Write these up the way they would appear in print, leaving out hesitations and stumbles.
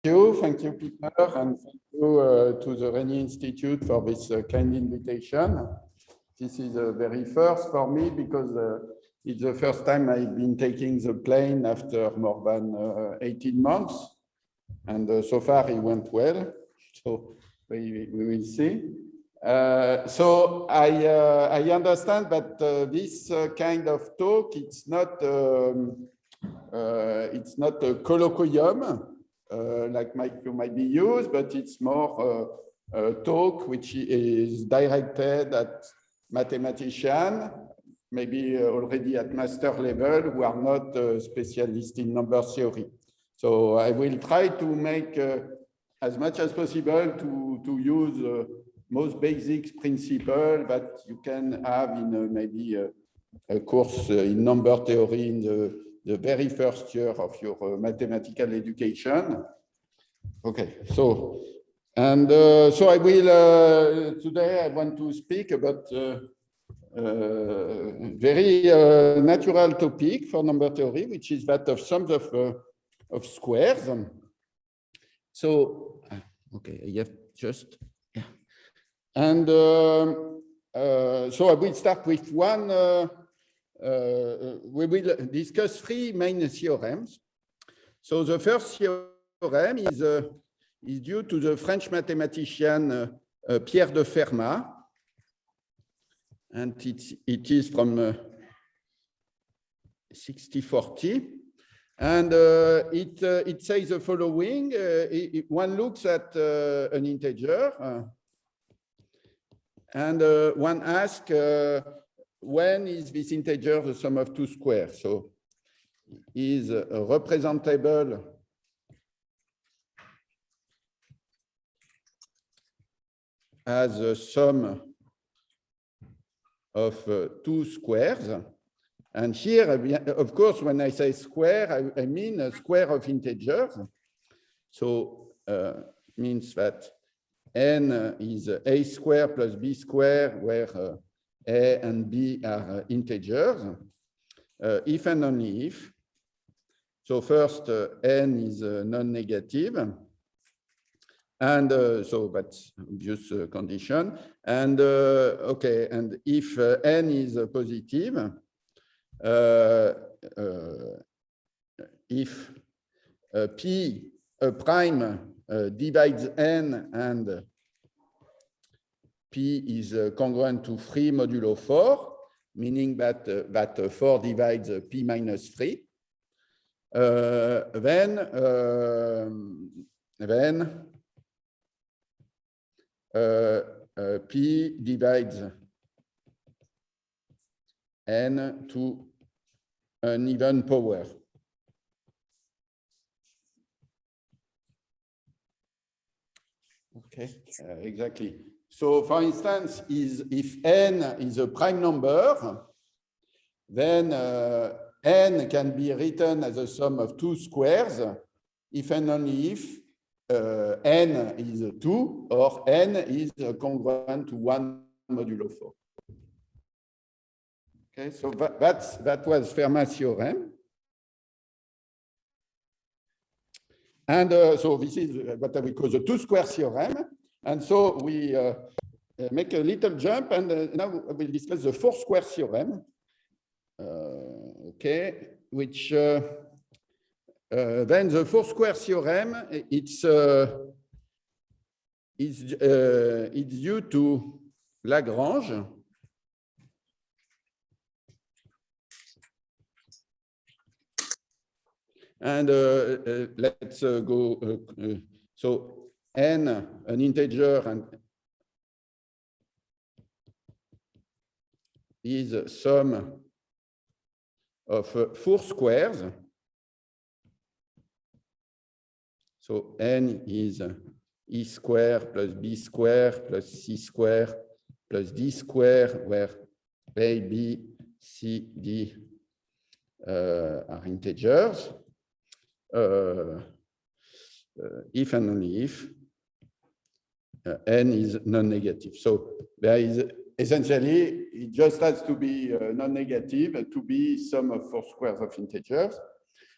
Thank you, Peter, and thank you to the Reni Institute for this kind invitation. This is the very first for me because it's the first time I've been taking the plane after more than 18 months. And so far it went well, so we will see. So I understand that this kind of talk, it's not a colloquium like you might be used, but it's more a talk which is directed at mathematicians, maybe already at master level, who are not specialists in number theory. So I will try to make as much as possible to use most basic principle that you can have in maybe a course in number theory in the very first year of your mathematical education. Okay, so I will today I want to speak about very natural topic for number theory, which is that of sums of squares. So okay, I have just yeah, and so I will start with one. We will discuss three main theorems. So the first theorem is due to the French mathematician Pierre de Fermat, and it is from 6040, and it says the following: one looks at an integer, and one asks, when is this integer the sum of two squares? So is representable as a sum of two squares. And here, of course, when I say square, I mean a square of integers. So means that n is a squared plus b squared, where a and b are integers, if and only if. So first, n is non-negative, and so that's obvious condition. And okay, and if n is positive, if p prime divides n and p is congruent to 3 modulo 4, meaning that 4 divides p minus 3, then p divides n to an even power. Okay, exactly. So, for instance, if n is a prime number, then n can be written as a sum of two squares, if and only if n is 2 or n is congruent to 1 modulo 4. Okay, so that was Fermat's theorem. And so this is what we call the two-square theorem. And so we make a little jump, and now we'll discuss the four-square theorem. Okay, which then the four-square theorem, it's due to Lagrange. And let's go. So n, an integer, and is a sum of four squares. So n is e squared plus b squared plus c squared plus d squared, where a, b, c, d are integers. If and only if n is non-negative. So there is essentially, it just has to be non-negative to be sum of four squares of integers.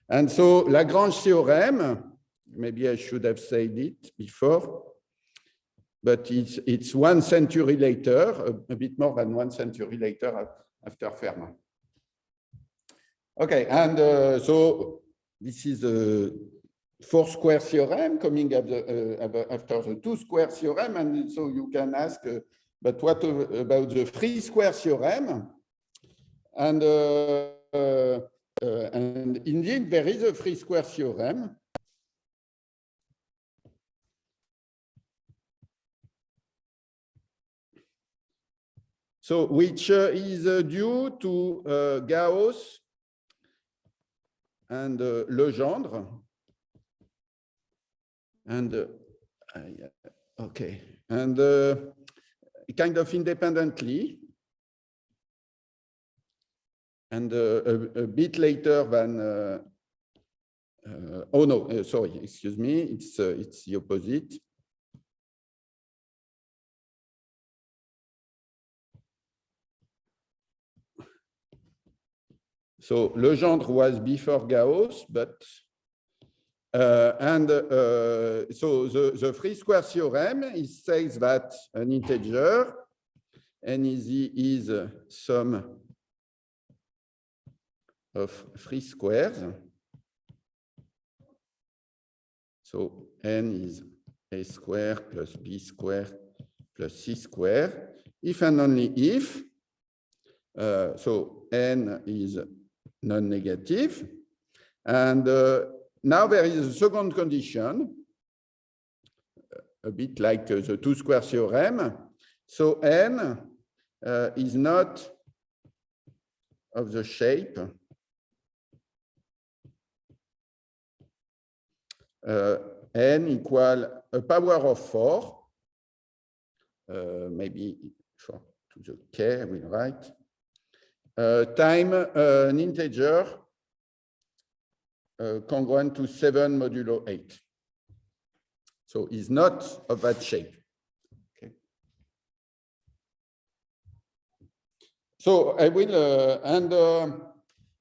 And so Lagrange theorem maybe I should have said it before, but it's 1 century later, a bit more than 1 century later after Fermat. Okay, and so this is a 4-square theorem coming after the 2-square theorem, and so you can ask, but what about the 3-square theorem? And indeed, there is a 3-square theorem. So, which is due to Gauss and Legendre. And okay, and kind of independently, and a bit later than. Oh no, sorry, excuse me. It's the opposite. So Legendre was before Gauss, but so the 3-square theorem says that an integer n is a sum of 3 squares. So n is a square plus b square plus c square, if and only if. So n is non-negative. And now there is a second condition, a bit like the 2-square theorem. So n is not of the shape n equal a power of 4, maybe 4 to the k, I will write, time an integer congruent to 7 modulo 8. So is not of that shape. Okay. So I will,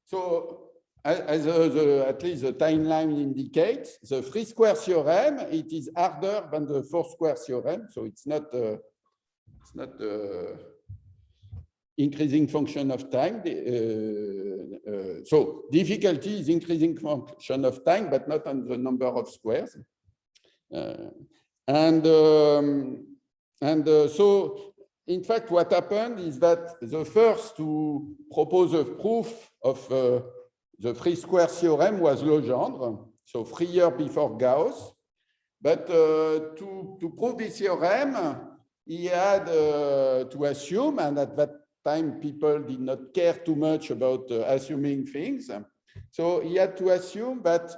so as at least the timeline indicates, the 3-square theorem, it is harder than the 4-square theorem. So it's not increasing function of time. So difficulty is increasing function of time, but not on the number of squares. So in fact, what happened is that the first to propose a proof of the 3-square theorem was Legendre, so 3 years before Gauss. But to prove this theorem, he had to assume, and at that time people did not care too much about assuming things. So he had to assume that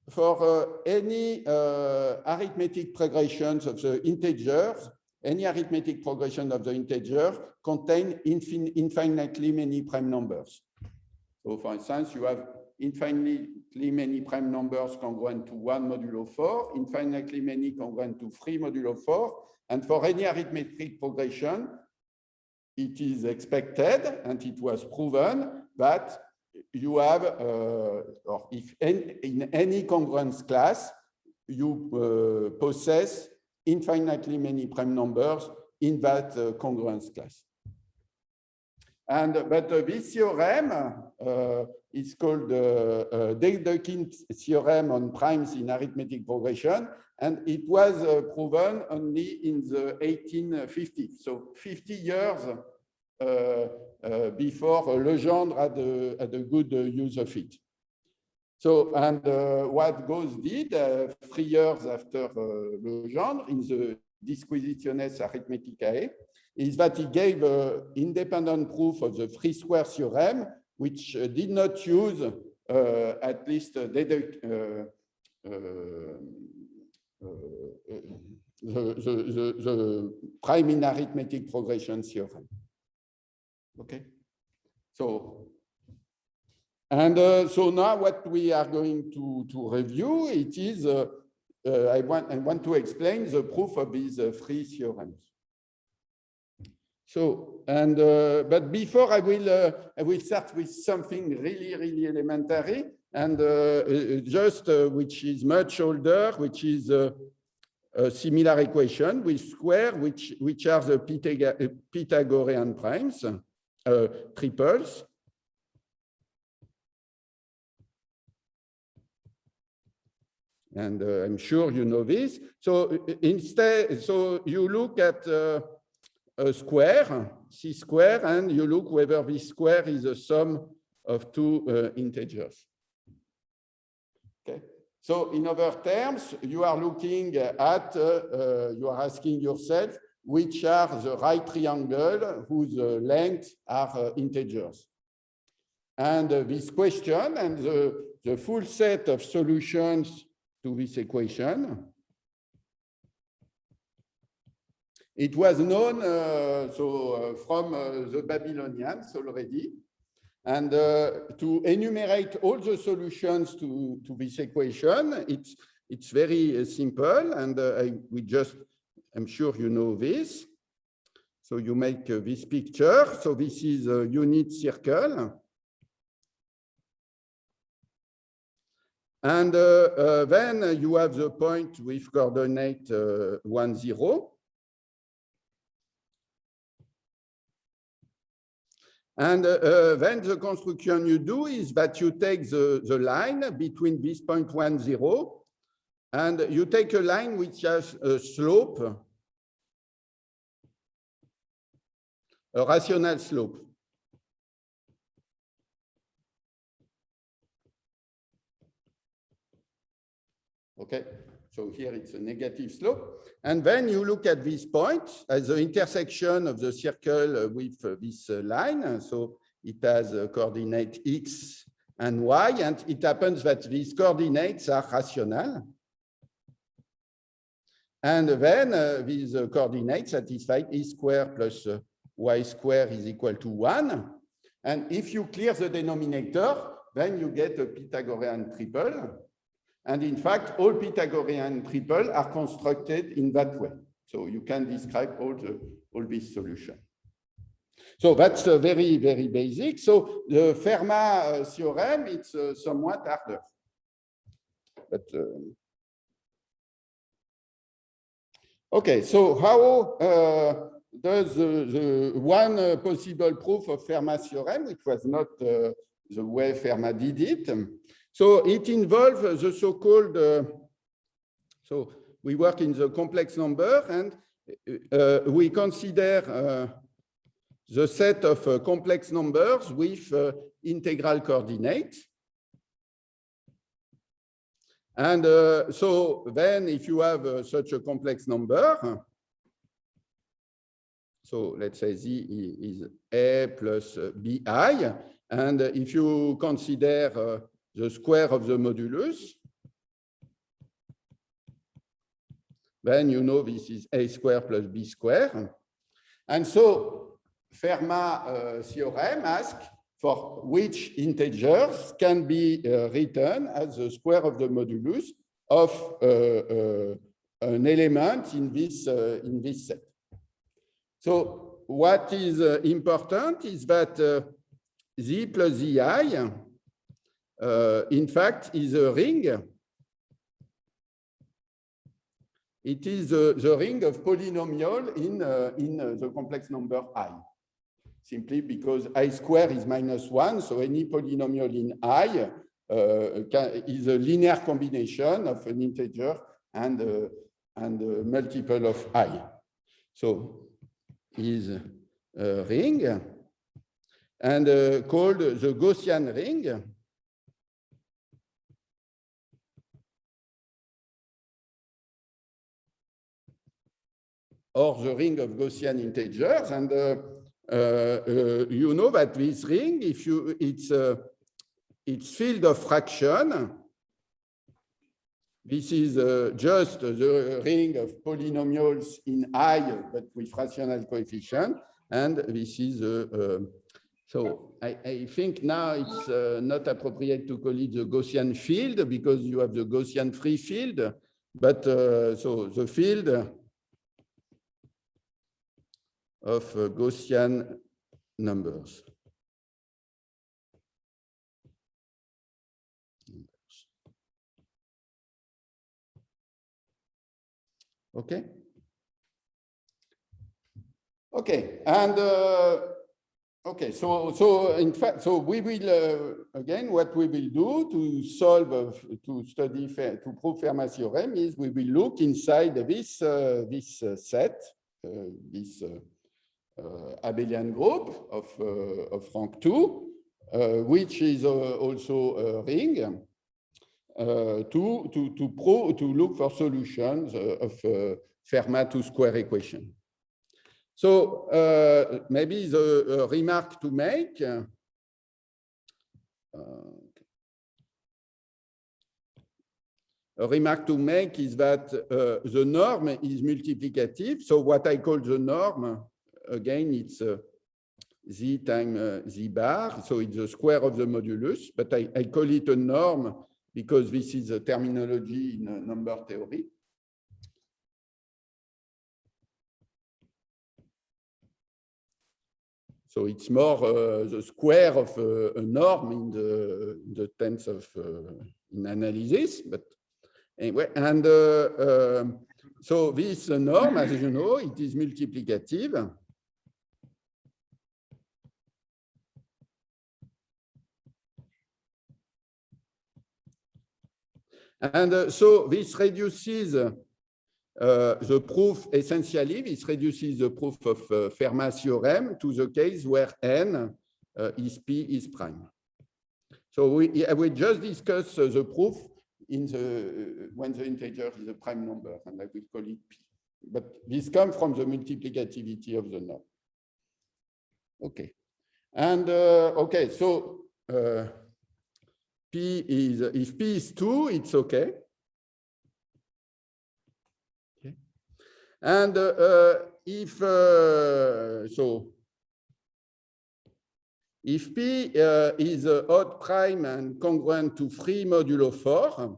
for any arithmetic progressions of the integers, any arithmetic progression of the integer contain infinitely many prime numbers. So for instance, you have infinitely many prime numbers congruent to 1 modulo 4, infinitely many congruent to 3 modulo 4, and for any arithmetic progression, it is expected, and it was proven, that you have, or if in any congruence class, you possess infinitely many prime numbers in that congruence class. But this theorem is called Dedekind theorem on primes in arithmetic progression, and it was proven only in the 1850s, so 50 years before Legendre had a good use of it. So, and what Gauss did 3 years after Legendre in the Disquisitiones Arithmeticae is that he gave an independent proof of the 3-square theorem, which did not use at least the prime in arithmetic progression theorem. Okay, so and so now what we are going to review, it is I want to explain the proof of these 3 theorems. So, and but before I will start with something really elementary. and which is much older, which is a similar equation with square, which are the Pythagorean primes, triples. And I'm sure you know this. So instead, so you look at a square, C square, and you look whether this square is a sum of two integers. Okay. So in other terms, you are looking at, you are asking yourself, which are the right triangle whose lengths are integers. And this question and the full set of solutions to this equation. It was known from the Babylonians already. And to enumerate all the solutions to this equation, it's very simple. And I'm sure you know this. So you make this picture. So this is a unit circle. And then you have the point with coordinate 1, 0. And then the construction you do is that you take the line between this point 1, 0, and you take a line which has a slope, a rational slope. Okay, so here it's a negative slope. And then you look at this point as the intersection of the circle with this line. So it has a coordinate x and y, and it happens that these coordinates are rational. And then these coordinates satisfy e squared plus y squared is equal to 1. And if you clear the denominator, then you get a Pythagorean triple. And in fact, all Pythagorean triples are constructed in that way. So you can describe all these solutions. So that's very, very basic. So the Fermat theorem, it's somewhat harder. But, okay, so how does the one possible proof of Fermat theorem, which was not the way Fermat did it, so it involves the so-called, so we work in the complex number, and we consider the set of complex numbers with integral coordinates. And so then if you have such a complex number, so let's say Z is A plus BI, and if you consider the square of the modulus, then you know this is A squared plus B squared. And so Fermat theorem asks for which integers can be written as the square of the modulus of an element in this set. So what is important is that Z plus Zi in fact, is a ring. It is the ring of polynomial in the complex number I, simply because I squared is -1. So any polynomial in I is a linear combination of an integer and a multiple of I. So is a ring and called the Gaussian ring. Or the ring of Gaussian integers, and you know that this ring, if you its field of fraction, this is just the ring of polynomials in I, but with rational coefficient, and this is so I think now it's not appropriate to call it the Gaussian field because you have the Gaussian free field, but so the field of Gaussian numbers. Okay. Okay, and okay, so in fact, so we will again, what we will do to solve to study to prove Fermat's theorem is we will look inside this set, this abelian group of rank 2, which is also a ring, to look for solutions of Fermat two-square equation. So maybe the remark to make. A remark to make is that the norm is multiplicative. So what I call the norm, again, it's z times z bar. So it's the square of the modulus, but I call it a norm because this is a terminology in number theory. So it's more the square of a norm in the tense of in analysis, but anyway, and so this norm, as you know, it is multiplicative. And so this reduces the proof, essentially, this reduces the proof of Fermat's theorem to the case where n is p is prime. So we just discussed the proof in when the integer is a prime number, and I will call it p. But this comes from the multiplicativity of the norm. Okay, and okay, so p is if p is 2, it's okay. And if if p is odd prime and congruent to 3 modulo 4,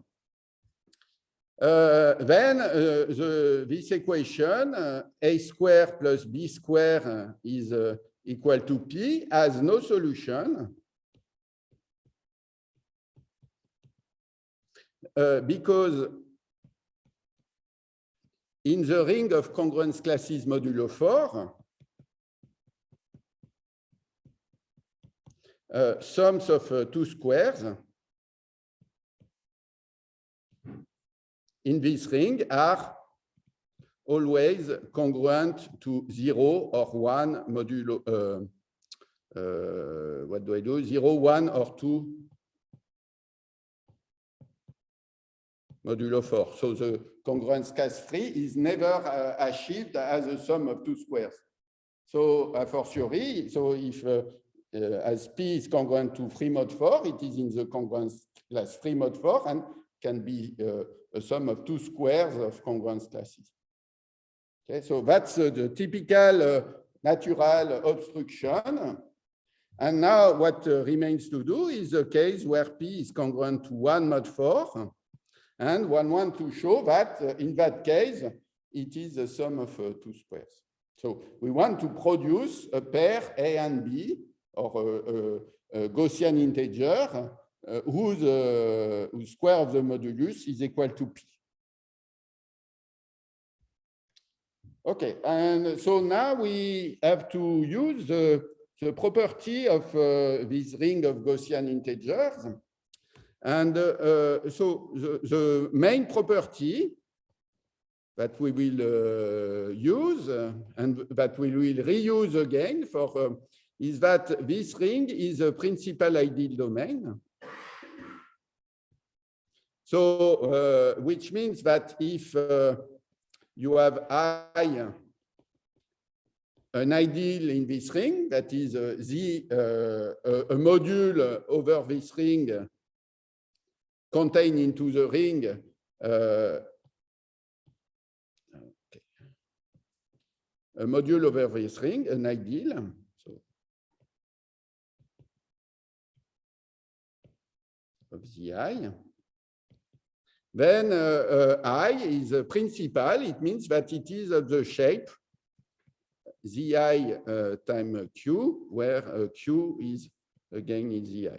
then this equation a square plus b square is equal to p has no solution because in the ring of congruence classes modulo 4, sums of two squares in this ring are always congruent to 0 or 1 modulo, what do I do? 0, 1, or 2 modulo 4. So the congruence class 3 is never achieved as a sum of two squares. So a fortiori, so if as p is congruent to 3 mod 4, it is in the congruence class 3 mod 4 and can be a sum of two squares of congruence classes. Okay, so that's the typical natural obstruction. And now what remains to do is a case where p is congruent to 1 mod 4. And one wants to show that in that case, it is the sum of two squares. So we want to produce a pair A and B, or a Gaussian integer, whose square of the modulus is equal to P. Okay, and so now we have to use the property of this ring of Gaussian integers. And so the main property that we will use and that we will reuse again for is that this ring is a principal ideal domain. So which means that if you have I an ideal in this ring, that is a module over this ring contained into the ring a module over this ring, an ideal. So of the I. Then I is a principal. It means that it is of the shape Zi times Q, where Q is again in Zi.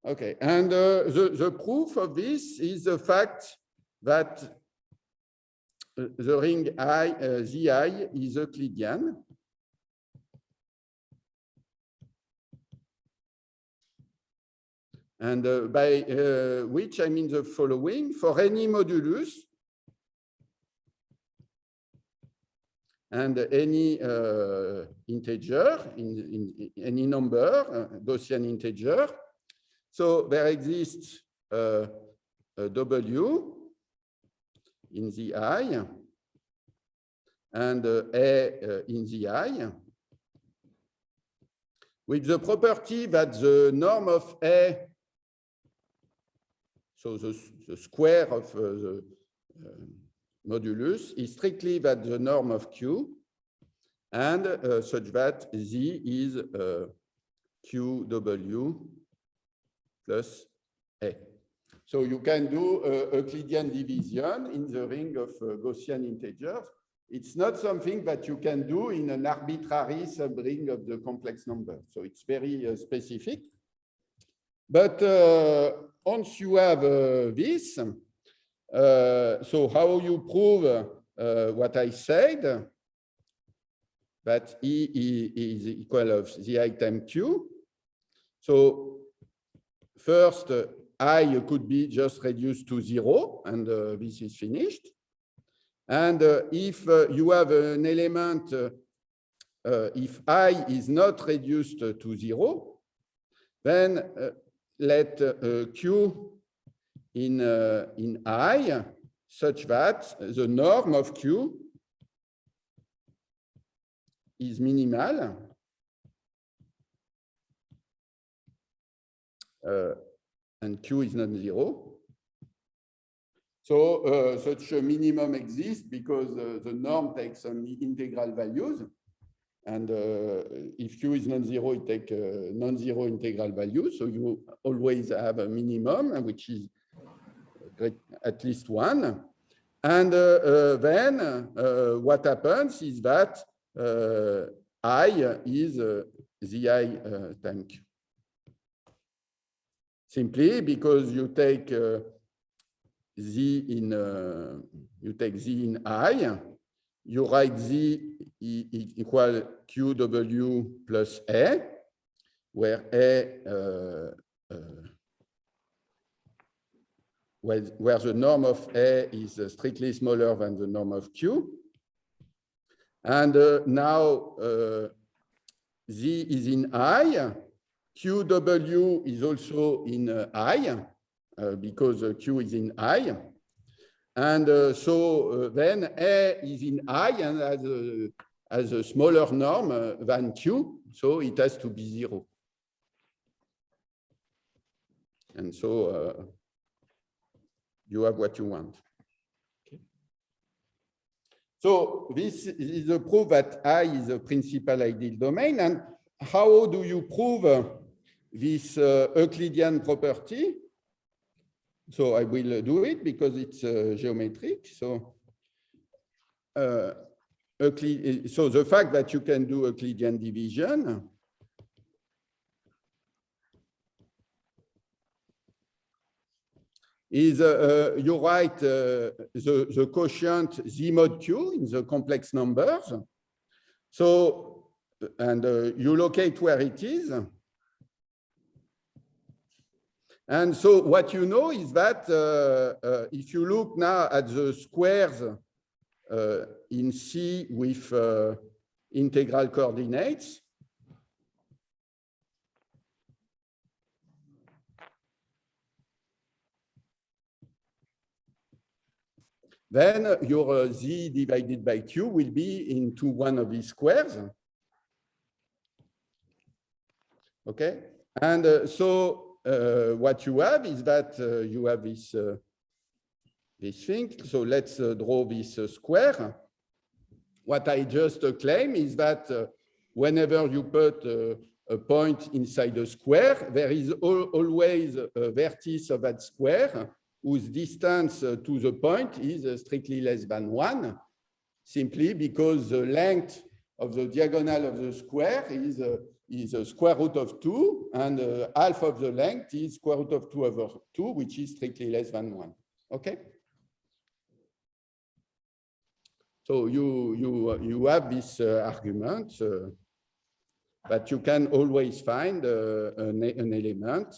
Okay, and the proof of this is the fact that the ring Zi is Euclidean. And by which I mean the following: for any modulus and any integer, in any number, Gaussian integer, so there exists a W in the I and A in the I, with the property that the norm of A, so the square of the modulus, is strictly that the norm of Q, and such that Z is QW plus A. So you can do Euclidean division in the ring of Gaussian integers. It's not something that you can do in an arbitrary subring of the complex number. So it's very specific. But once you have this, so how you prove what I said, that E is equal of Zi times Q. So first, I could be just reduced to 0, and this is finished. And if you have an element, if I is not reduced to 0, then let Q in I such that the norm of Q is minimal. And Q is not 0. So such a minimum exists because the norm takes only integral values. And if Q is non-zero, it takes non-zero integral values. So you always have a minimum, which is at least 1. And then what happens is that I is Zi times Q. Simply because you take Z in I, you write Z equal QW plus A, where A, where the norm of A is strictly smaller than the norm of Q. And now Z is in I. QW is also in I, because Q is in I. And so then A is in I and has a smaller norm than Q, so it has to be 0. And so you have what you want. Okay. So this is a proof that I is a principal ideal domain. And how do you prove this Euclidean property? So I will do it because it's geometric. So, so the fact that you can do Euclidean division is you write the quotient Z mod Q in the complex numbers. So, and you locate where it is. And so what you know is that if you look now at the squares in C with integral coordinates, then your Z divided by Q will be into one of these squares. Okay, and so what you have is that you have this thing. So let's draw this square. What I just claim is that whenever you put a point inside a square, there is always a vertex of that square whose distance to the point is strictly less than 1, simply because the length of the diagonal of the square is is a square root of 2, and half of the length is square root of 2 over 2, which is strictly less than 1. Okay? So you have this argument, but you can always find an element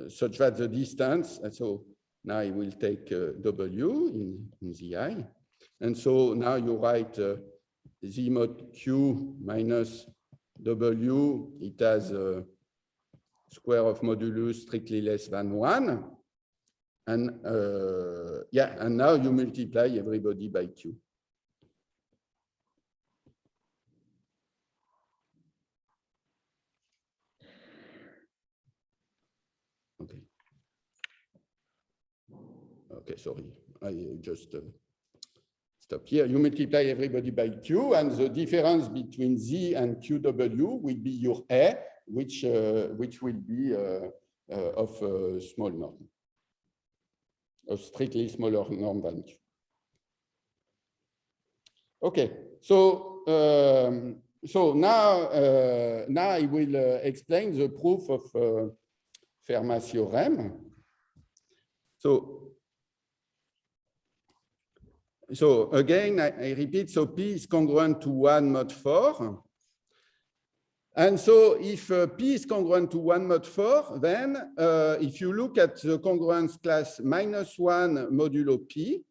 such that the distance, and so now I will take W in Zi. And so now you write Z mod Q minus W, it has a square of modulus strictly less than 1. And yeah, and now you multiply everybody by Q. Okay. Okay, sorry. I just stop here. You multiply everybody by Q, and the difference between Z and QW will be your A, which will be of a small norm, a strictly smaller norm than Q. Okay, so now I will explain the proof of Fermat's theorem. So again, I repeat, so P is congruent to 1 mod 4. And so if P is congruent to 1 mod 4, then if you look at the congruence class -1 modulo P,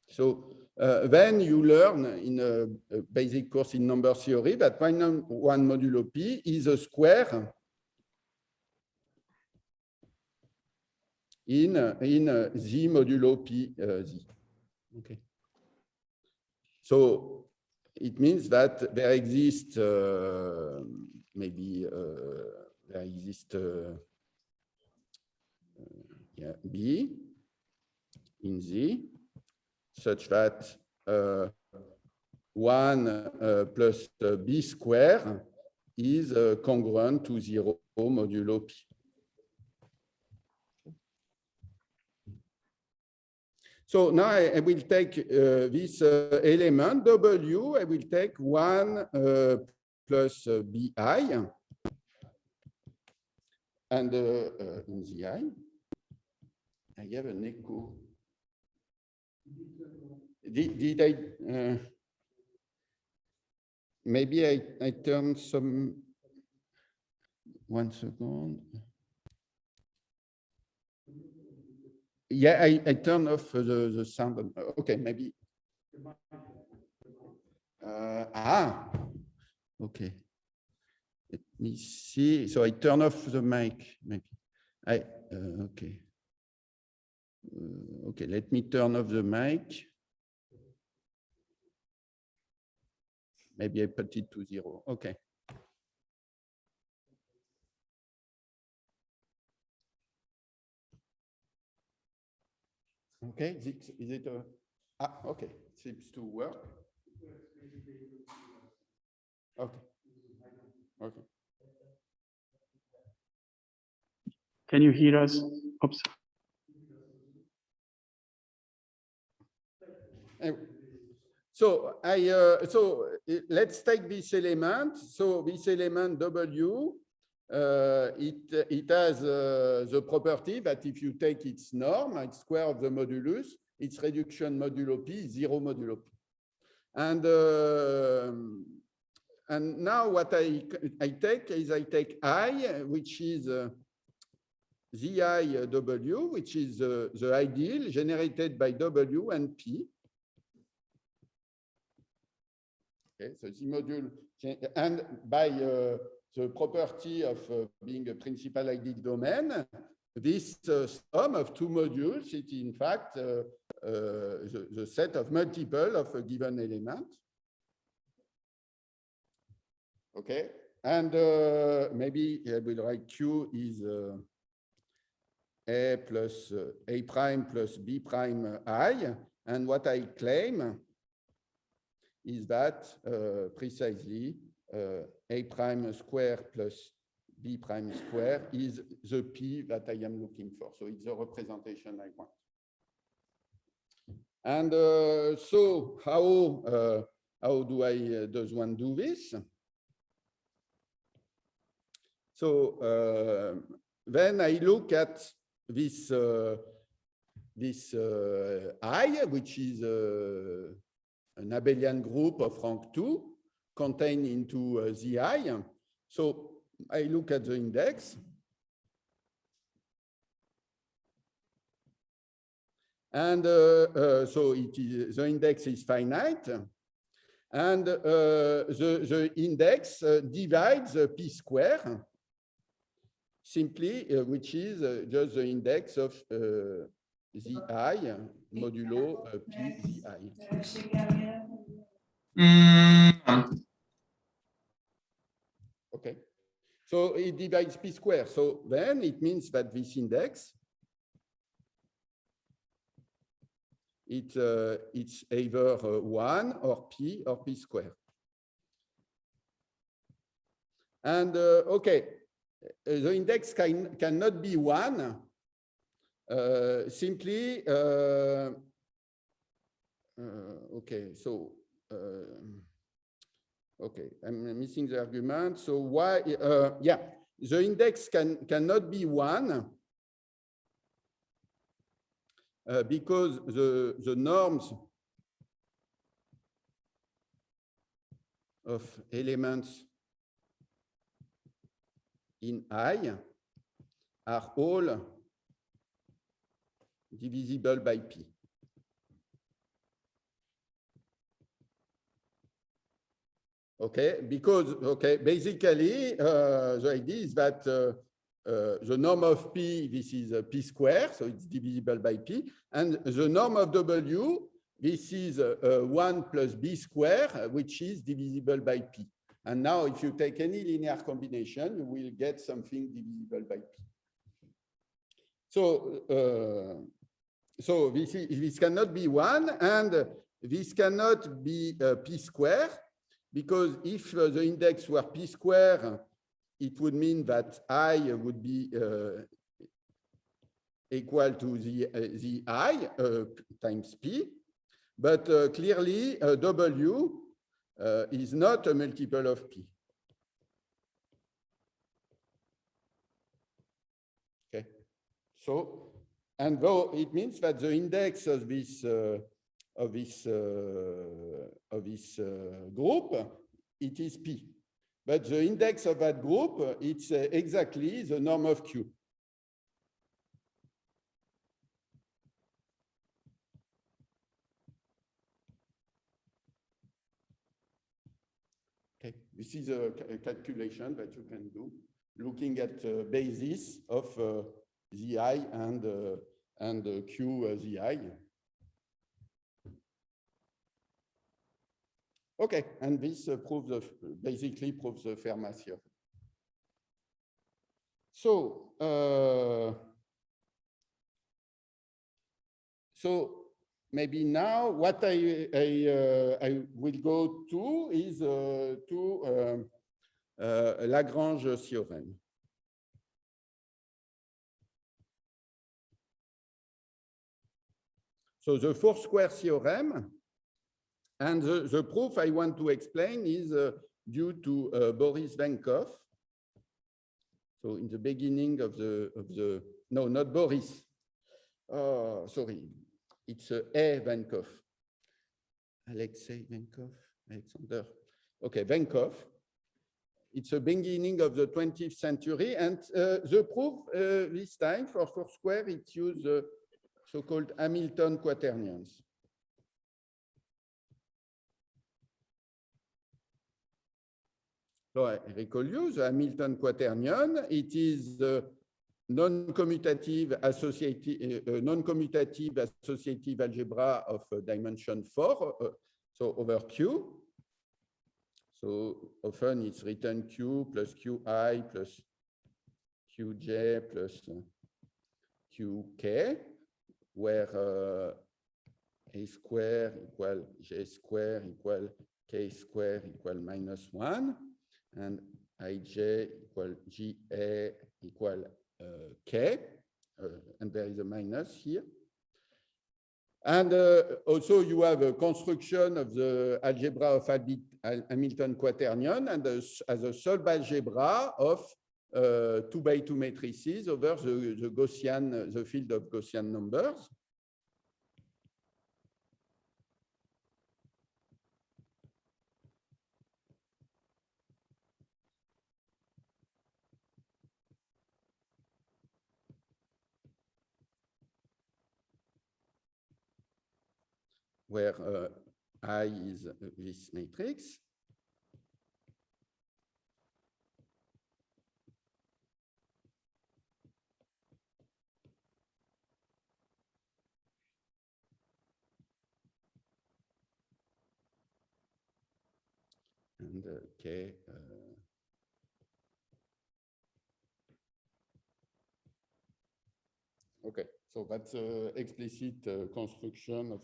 so then you learn in a basic course in number theory that -1 modulo P is a square in Z modulo P Z. Okay. So it means that there exists there exists B in Z such that 1 plus B square is congruent to 0 modulo P. So now I will take this element W, I will take 1 plus BI, and in the I have an echo. Did I, maybe I turn some, 1 second. Yeah, I turn off the sound. Okay, maybe. Okay. Let me see. So I turn off the mic, maybe. Okay. Okay, let me turn off the mic. Maybe I put it to 0. Okay. Okay, is it okay, seems to work. Okay. Okay. Can you hear us? Oops. So let's take this element. So this element W, it has the property that if you take its norm, its square of the modulus, its reduction modulo P is 0 modulo P. And now what I take is I take I, which is Zi W, which is the ideal generated by W and P. Okay, so the module, and by the property of being a principal ideal domain, this sum of 2 modules is in fact the set of multiple of a given element. Okay, and maybe I will write Q is A plus A prime plus B prime I, and what I claim is that precisely A prime square plus B prime square is the P that I am looking for. So it's the representation I want. And so how how does one do this? So then I look at this I, which is an abelian group of rank 2 contained into the I. So I look at the index. And so the index is finite. And the index divides P square, simply, which is just the index of the I modulo PVI. Okay. So it divides P square. So then it means that this index, it's either 1 or P square. And okay, the index cannot be 1 simply. Okay, so okay, I'm missing the argument. So why? Yeah, the index cannot be 1 because the norms of elements in I are all divisible by P. Okay, because, okay, basically, the idea is that the norm of P, this is P square, so it's divisible by P, and the norm of W, this is 1 plus B square, which is divisible by P. And now, if you take any linear combination, you will get something divisible by P. So, so this cannot be 1, and this cannot be P square, because if the index were P square, it would mean that I would be equal to the I times P. But clearly, W is not a multiple of P. Okay. So, and though it means that the index of this group, it is P. But the index of that group, it's exactly the norm of Q. Okay, this is a calculation that you can do, looking at the basis of the I and Q the I. Okay, and this basically proves the Fermat theorem. So, maybe now what I will go to is to Lagrange theorem. So the four-square theorem, and the proof I want to explain is due to Boris Venkov. So in the beginning of the no, not Boris. Oh, sorry, it's A. Venkov. Alexei Venkov, Alexander. Okay, Venkov. It's the beginning of the 20th century, and the proof this time for four-square, it used so-called Hamilton quaternions. So I recall you, the Hamilton quaternion, it is the non-commutative associative algebra of dimension 4, so over Q. So often it's written Q plus Qi plus Qj plus Qk, where A square equal J square equal K square equal -1. And Ij equal Ga equal K, and there is a minus here. And also you have a construction of the algebra of Hamilton quaternion and as a subalgebra of 2 by 2 matrices over the Gaussian, the field of Gaussian numbers. Where I is this matrix. And K. Okay, so that's explicit construction of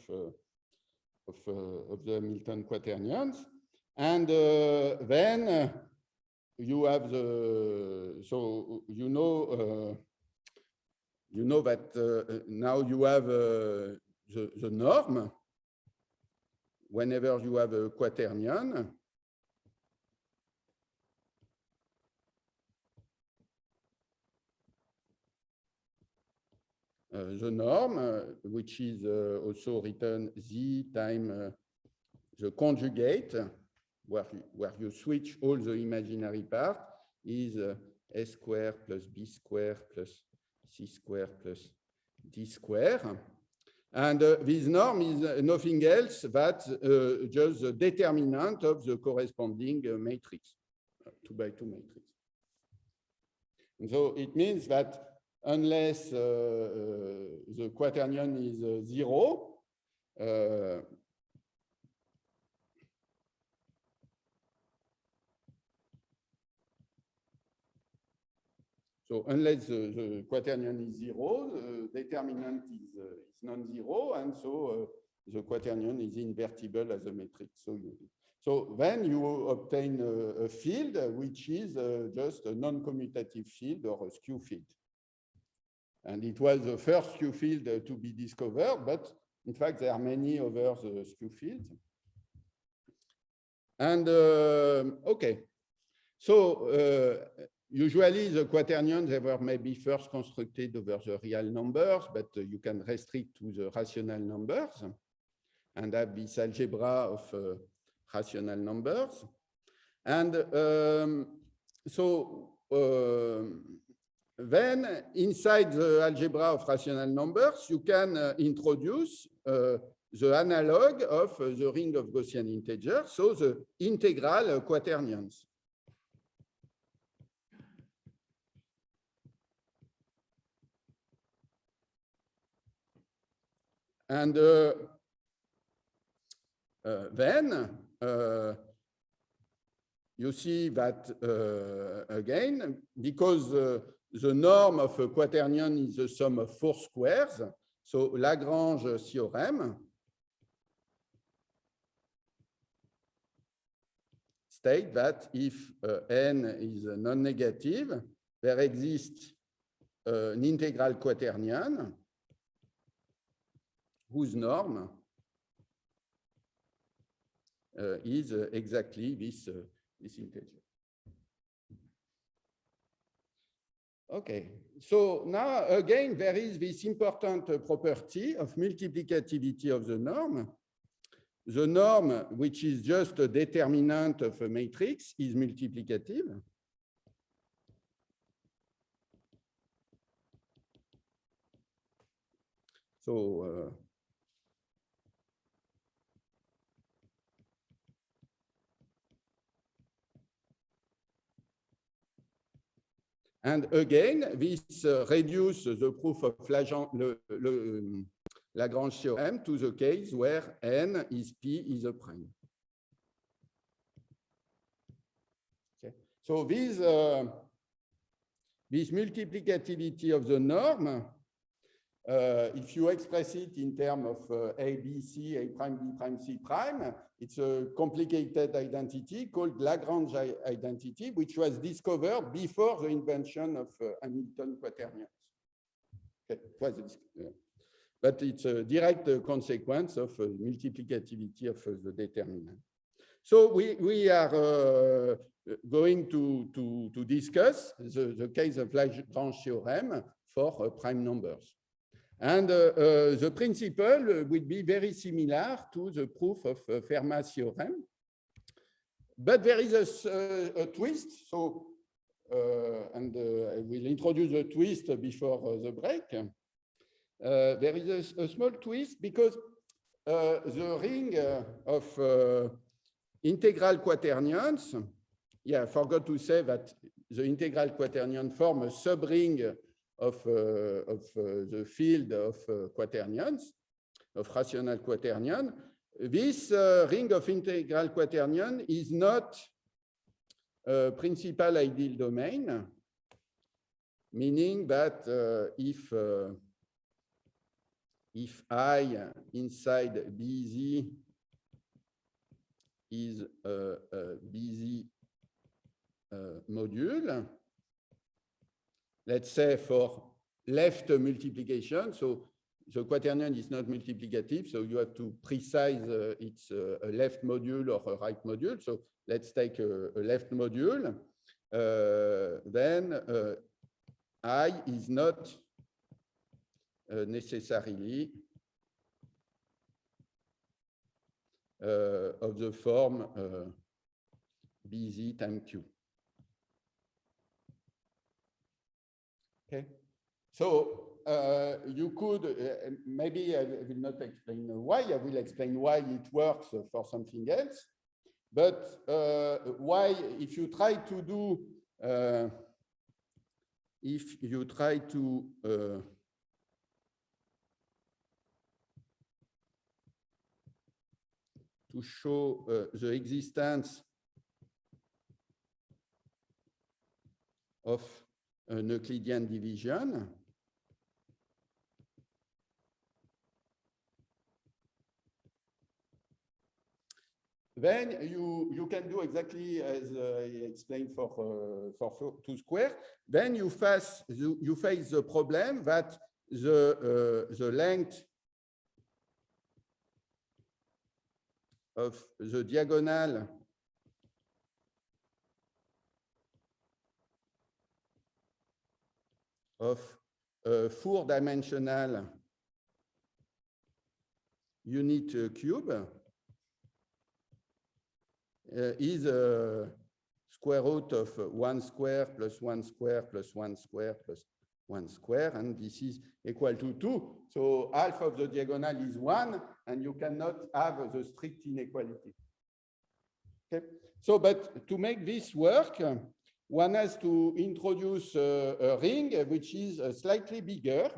the Hamilton quaternions. And then you have the, so you know that now you have the norm whenever you have a quaternion. The norm, which is also written Z time the conjugate, where you switch all the imaginary part, is A square plus B square plus C square plus D square. And this norm is nothing else but just the determinant of the corresponding matrix, 2 by 2 matrix. And so it means that unless the quaternion is 0, so unless the quaternion is 0, the determinant is non-zero, and so the quaternion is invertible as a matrix. So then you obtain a field which is just a non-commutative field or a skew field. And it was the first skew field to be discovered, but in fact, there are many other skew fields. And okay, so usually the quaternions, they were maybe first constructed over the real numbers, but you can restrict to the rational numbers and have this algebra of rational numbers. And then inside the algebra of rational numbers, you can introduce the analog of the ring of Gaussian integers, so the integral quaternions. And then you see that again, because the norm of a quaternion is the sum of 4 squares, so Lagrange theorem state that if n is non-negative, there exists an integral quaternion whose norm is exactly this integer. Okay, so now again, there is this important property of multiplicativity of the norm. The norm, which is just a determinant of a matrix, is multiplicative. So and again, this reduces the proof of Lagrange theorem to the case where n is P is a prime. Okay. So this multiplicativity of the norm, if you express it in terms of A, B, C, A prime, B prime, C prime, it's a complicated identity called Lagrange identity, which was discovered before the invention of Hamilton quaternions. Okay. but it's a direct consequence of multiplicativity of the determinant. So we are going to discuss the case of Lagrange theorem for prime numbers. And the principle would be very similar to the proof of Fermat's theorem. But there is a twist. So, and I will introduce the twist before the break. There is a small twist because the ring of integral quaternions, yeah, I forgot to say that the integral quaternion form a subring of the field of quaternions, of rational quaternion. This ring of integral quaternion is not a principal ideal domain, meaning that if I inside BZ is a BZ module, let's say for left multiplication, so the quaternion is not multiplicative, so you have to precise it's a left module or a right module. So let's take a left module. Then I is not necessarily of the form BZ times Q. Okay, so you could, maybe I will not explain why, I will explain why it works for something else. But why, if you try to do, if you try to show the existence of an Euclidean division, then you can do exactly as I explained for 2 square. Then you face the problem that the length of the diagonal of a 4-dimensional unit cube is a square root of 1 square plus 1 square plus 1 square plus 1 square, and this is equal to 2. So half of the diagonal is 1, and you cannot have the strict inequality. Okay. So, but to make this work, one has to introduce a ring which is slightly bigger,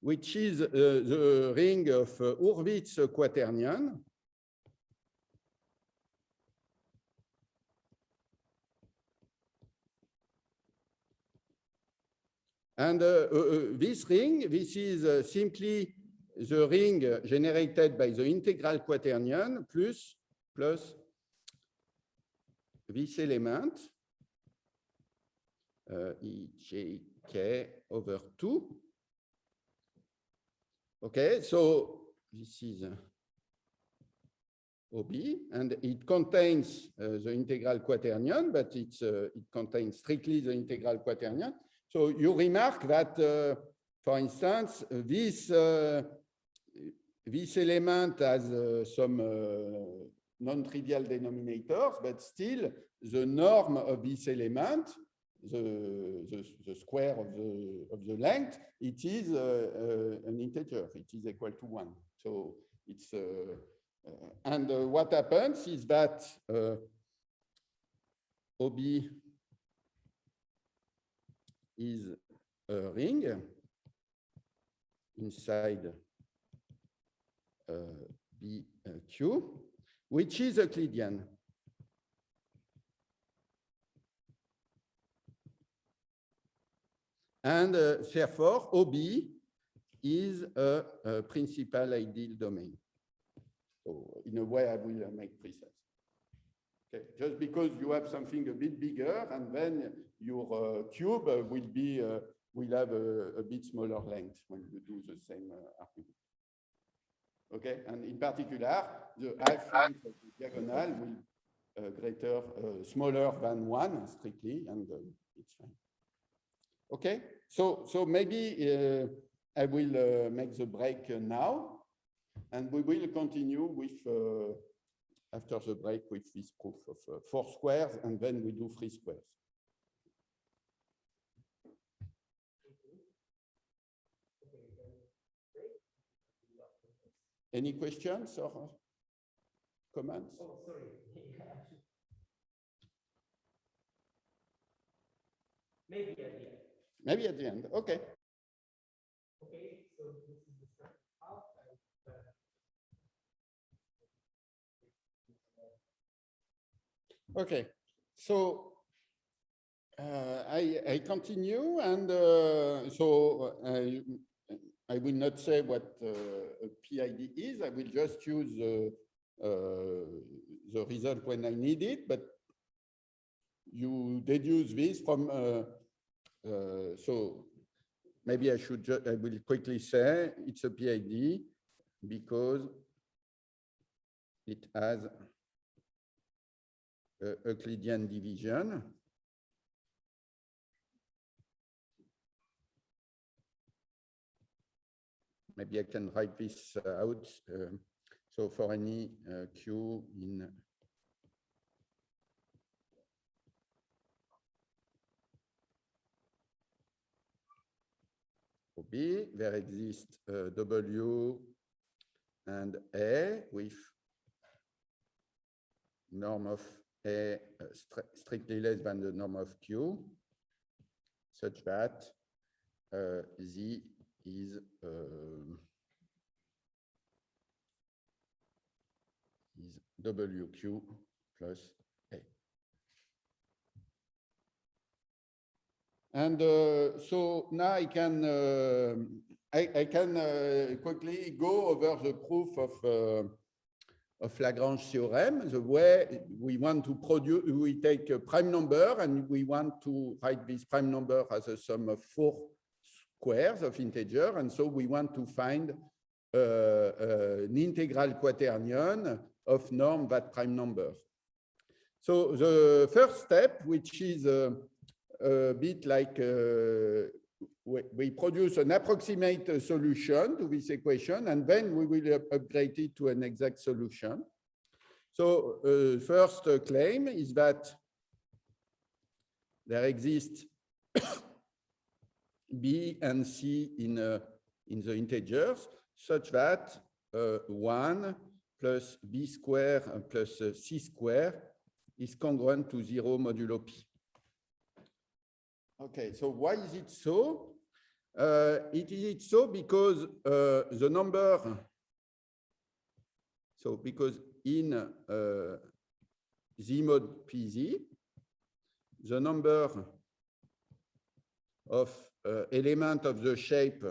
which is the ring of Hurwitz quaternion. And this ring, this is simply the ring generated by the integral quaternion plus this element, Ejk over 2. Okay, so this is OB, and it contains the integral quaternion, but it contains strictly the integral quaternion. So you remark that, for instance, this element has some non-trivial denominators, but still the norm of this element, the square of the length, it is an integer. It is equal to 1. So it's and what happens is that OB is a ring inside BQ, which is Euclidean. And therefore, OB is a principal ideal domain. So in a way, I will make precise. Okay. Just because you have something a bit bigger, and then your cube will be will have a bit smaller length when you do the same argument. Okay, and in particular, the half length of the diagonal will smaller than 1 strictly, and it's fine. Okay, so maybe I will make the break now, and we will continue with after the break with this proof of 4 squares, and then we do 3 squares. Any questions or comments? Oh, sorry. Maybe at the end. Maybe at the end. Okay. Okay, so this is the second half. Okay, so I continue, and so I will not say what a PID is. I will just use the result when I need it, but you deduce this from, so maybe I will quickly say it's a PID because it has Euclidean division. Maybe I can write this out. So for any Q in B, there exists W and A with norm of A strictly less than the norm of Q, such that Z is WQ plus A. And so now I can quickly go over the proof of Lagrange theorem. The way we want to produce, we take a prime number and we want to write this prime number as a sum of 4 squares of integer, and so we want to find an integral quaternion of norm that prime number. So the first step, which is a bit like we produce an approximate solution to this equation, and then we will upgrade it to an exact solution. So first claim is that there exists B and C in the integers, such that 1 plus B square plus C square is congruent to 0 modulo P. Okay, so why is it so? It is so because the number, so because in Z mod PZ, the number of element of the shape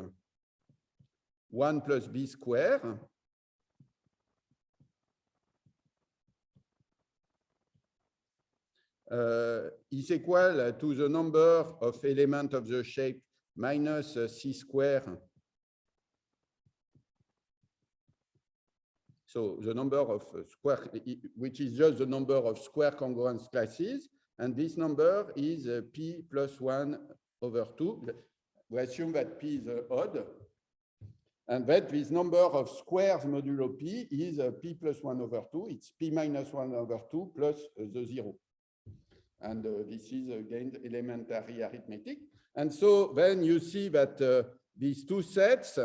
1 plus B square is equal to the number of element of the shape minus C square. So the number of square, which is just the number of square congruence classes, and this number is P plus 1 over 2. We assume that P is odd, and that this number of squares modulo P is P plus 1 over 2. It's P minus 1 over 2 plus the 0. And this is again elementary arithmetic. And so then you see that these two sets,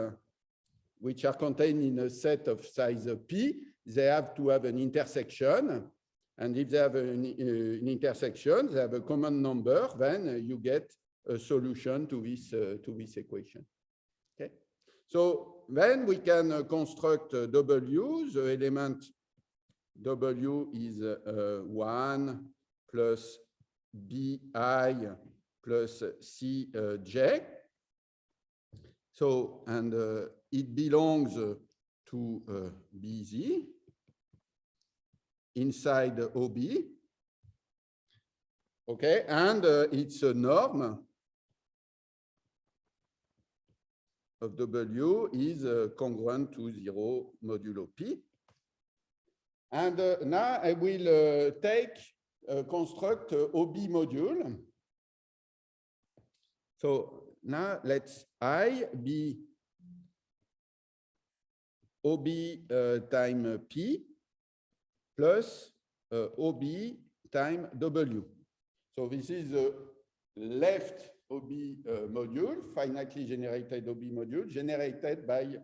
which are contained in a set of size P, they have to have an intersection. And if they have an intersection, they have a common number, then you get a solution to this equation. Okay. So then we can construct W. The element W is 1 plus BI plus CJ. So, and it belongs to BZ inside OB. Okay, and it's a norm of W is congruent to 0 modulo P. And now I will construct OB module. So now let's I be OB time P plus OB time W. So this is the left OB module, finitely generated OB module, generated by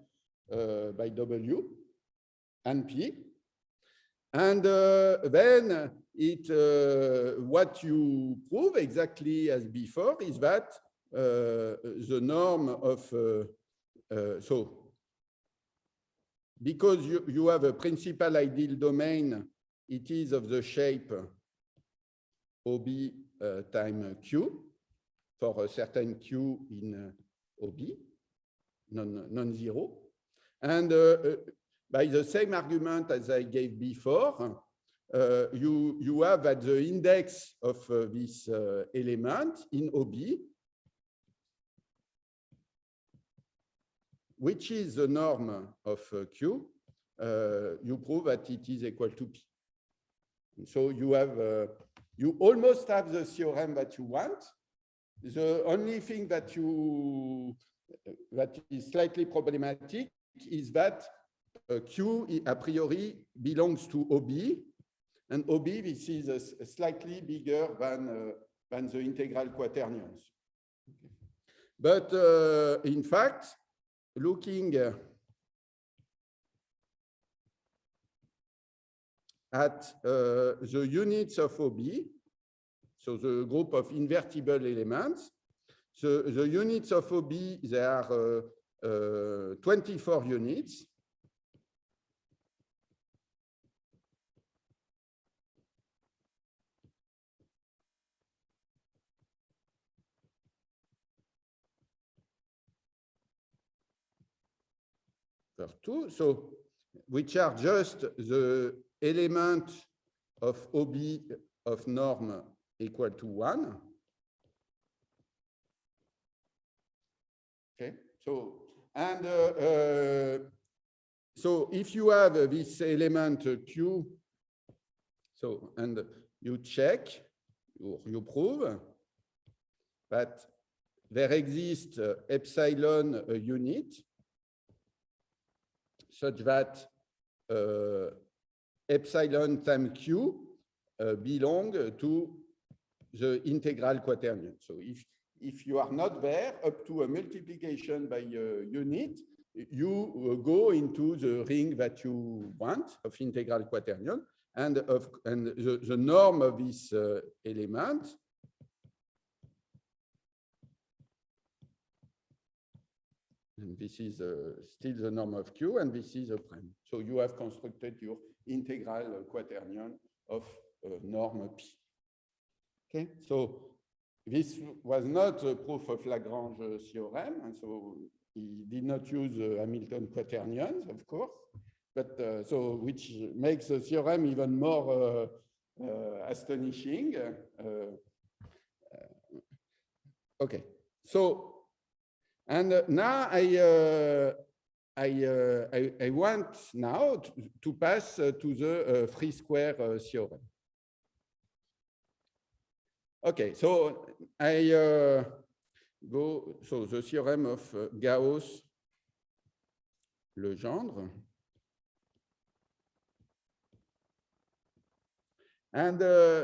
W and P. And then what you prove exactly as before is that the norm of, so because you have a principal ideal domain, it is of the shape OB time Q for a certain Q in OB, non-zero. And by the same argument as I gave before, you have at the index of this element in OB, which is the norm of Q, you prove that it is equal to P. So you have, you almost have the theorem that you want. The only thing that is slightly problematic is that Q a priori belongs to OB, and OB this is slightly bigger than the integral quaternions. But in fact, looking at the units of OB, so the group of invertible elements, the units of OB, there are 24 units. So, which are just the element of OB of norm equal to 1. Okay, so, and so if you have this element Q, so, and you check, or you prove that there exists epsilon unit such that epsilon times Q belong to the integral quaternion. So if you are not there, up to a multiplication by a unit, you go into the ring that you want of integral quaternion, and the norm of this element and this is still the norm of Q, and this is a prime. So you have constructed your integral quaternion of norm P. Okay, so this was not a proof of Lagrange theorem, and so he did not use Hamilton quaternions, of course, but so which makes the theorem even more astonishing. Okay, so. And now I want now to pass to the free square theorem. Okay, so I go, so the theorem of Gauss-Legendre. And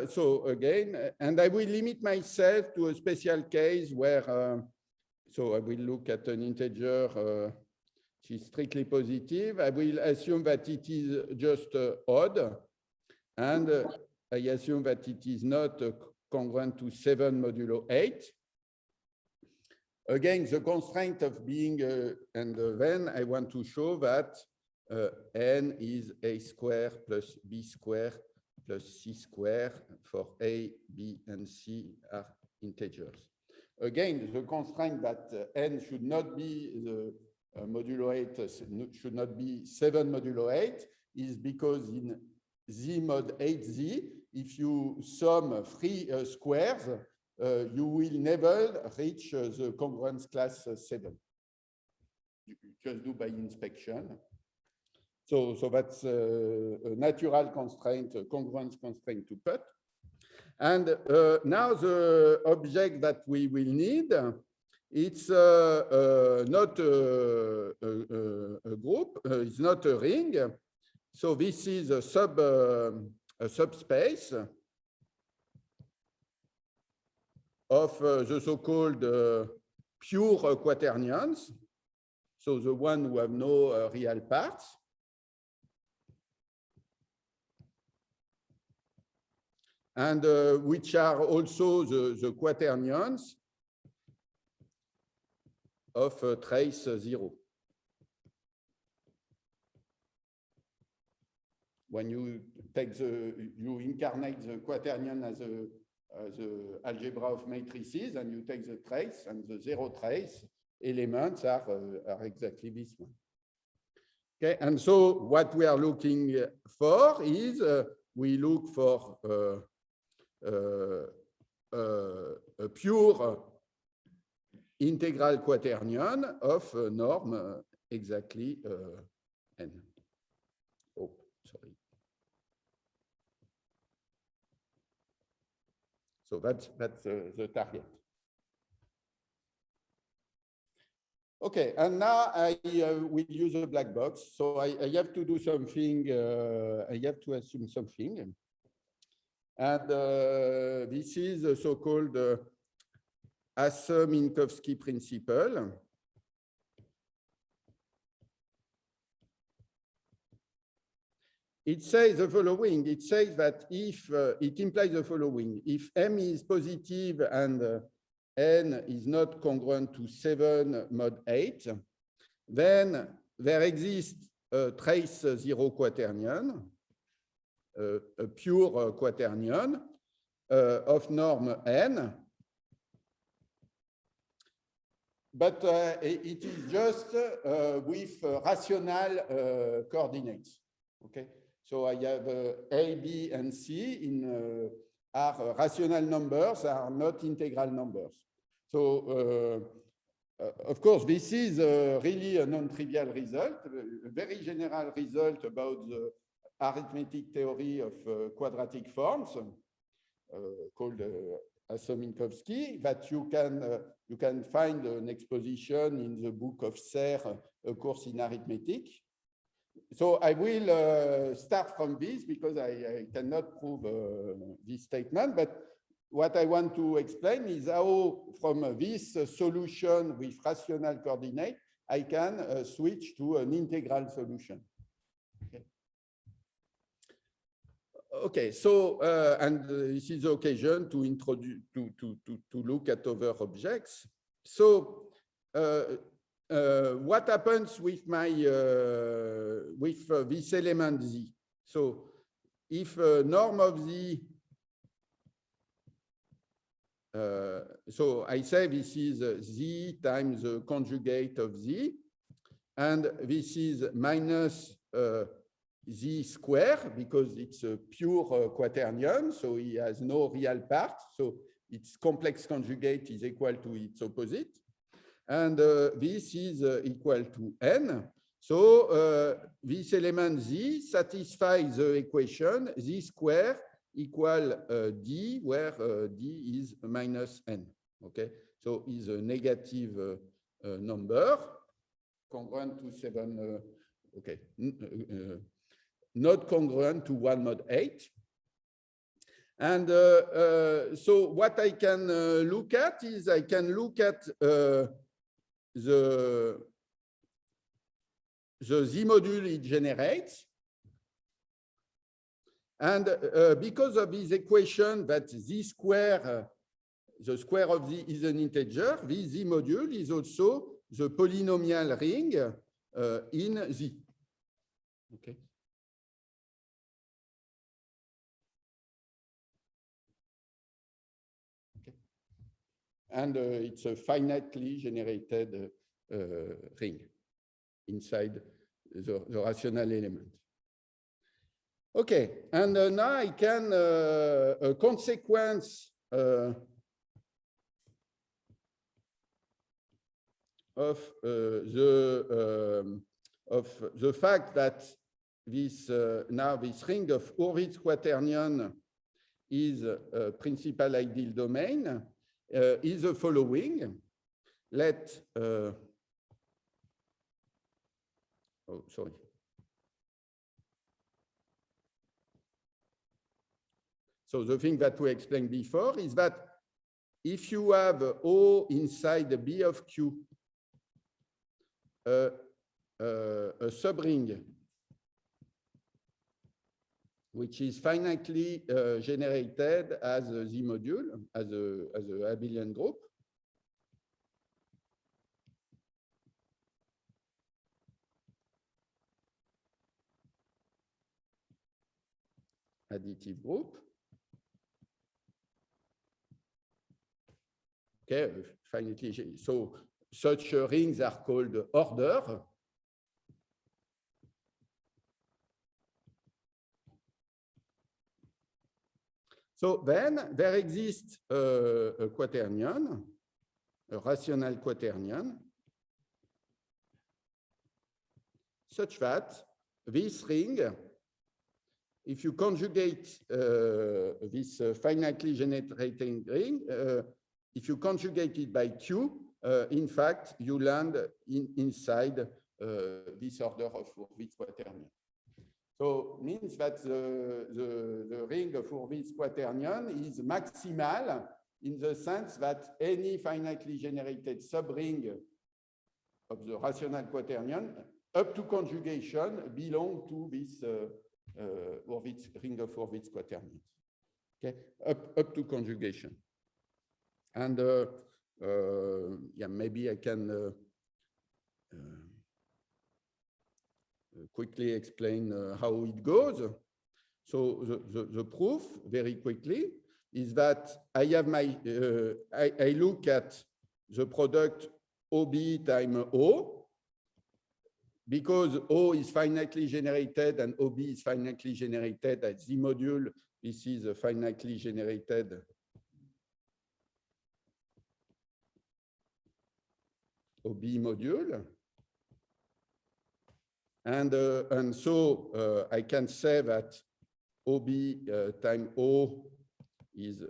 so again, and I will limit myself to a special case where so I will look at an integer which is strictly positive. I will assume that it is just odd, and I assume that it is not congruent to 7 modulo 8. Again, the constraint of being, and then I want to show that n is a square plus b square plus c square for a, b, and c are integers. Again, the constraint that n should not be the modulo 8, should not be 7 modulo 8, is because in Z mod 8Z, if you sum 3 squares, you will never reach the congruence class 7. just do by inspection. So that's a natural constraint, a congruence constraint to put. And now the object that we will need, it's not a group, it's not a ring. So this is a subspace of the so-called pure quaternions. So the one who have no real parts. And which are also the quaternions of trace 0. When you take you incarnate the quaternion as the algebra of matrices, and you take the trace, and the 0 trace elements are exactly this one. Okay, and so what we are looking for is we look for a pure integral quaternion of norm exactly n. Oh, sorry. So that's the target. Okay, and now I will use a black box. So I have to do something. I have to assume something. And this is the so-called Hasse-Minkowski principle. It says the following. It says that if it implies the following: if M is positive and N is not congruent to 7 mod 8, then there exists a trace 0 quaternion, a pure quaternion of norm n, but it is just with rational coordinates. Okay, so I have A, B, and C are rational numbers, are not integral numbers. So of course, this is really a non-trivial result, a very general result about the arithmetic theory of quadratic forms called Hasse-Minkowski, that you can find an exposition in the book of Serre, A Course in Arithmetic. So I will start from this because I cannot prove this statement, but what I want to explain is how from this solution with rational coordinate, I can switch to an integral solution. Okay, so and this is the occasion to introduce to look at other objects. So what happens with my with this element Z? So if norm of Z, so I say this is Z times the conjugate of Z, and this is minus Z square because it's a pure quaternion, so it has no real part. So its complex conjugate is equal to its opposite. And this is equal to n. So this element Z satisfies the equation Z square equal D, where D is minus n. Okay, so is a negative number congruent to 7. Okay. Not congruent to 1 mod 8. And so what I can look at is I can look at the Z module it generates. And because of this equation that Z square, the square of Z is an integer, this Z module is also the polynomial ring in Z. Okay. And it's a finitely generated ring inside the rational element. Okay, and now I can a consequence of the fact that this now this ring of Hurwitz quaternion is a principal ideal domain is the following. Let oh, sorry. So the thing that we explained before is that if you have O inside the B of Q, a subring which is finitely generated as a Z module, as a abelian group, additive group. Okay, finitely, so such rings are called order. So then there exists a quaternion, a rational quaternion, such that this ring, if you conjugate this finitely generating ring, if you conjugate it by Q, in fact, you land inside this order of Hurwitz quaternion. So means that the ring of Hurwitz quaternion is maximal in the sense that any finitely generated subring of the rational quaternion up to conjugation belong to this ring of Hurwitz quaternion. Okay, up to conjugation. And yeah, maybe I can quickly explain how it goes. So the proof, very quickly, is that I have my, I look at the product OB times O, because O is finitely generated and OB is finitely generated at Z module. This is a finitely generated OB module. And so I can say that OB times O is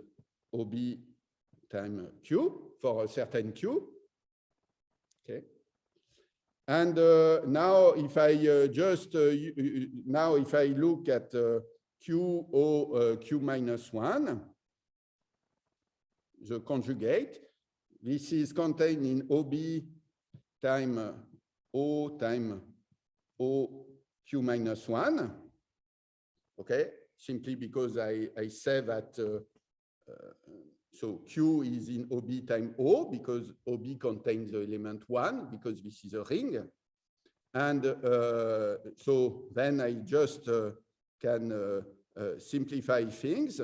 OB times Q for a certain Q. Okay. And now if I now if I look at Q O Q minus 1, the conjugate, this is contained in OB times O times O Q minus 1, okay, simply because I say that, so Q is in OB times O, because OB contains the element 1, because this is a ring. And so then I just can simplify things.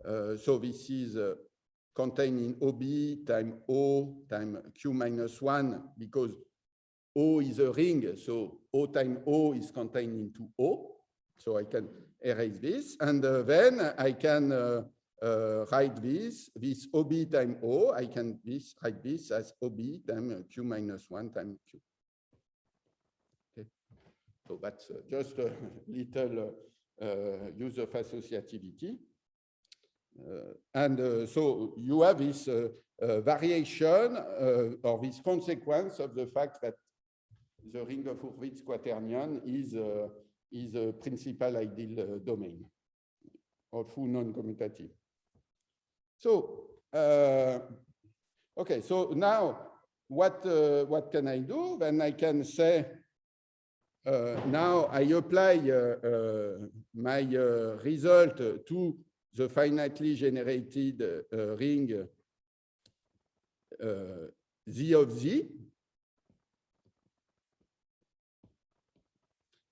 So this is contained in OB times O times Q minus 1, because O is a ring, so O times O is contained into O. So I can erase this. And then I can write this OB times O. I can write this as OB times Q minus 1 times Q. Okay. So that's just a little use of associativity. And so you have this variation or this consequence of the fact that the ring of Hurwitz quaternion is a principal ideal domain or full non-commutative. So, okay, so now what can I do? Then I can say, now I apply my result to the finitely generated ring Z of Z.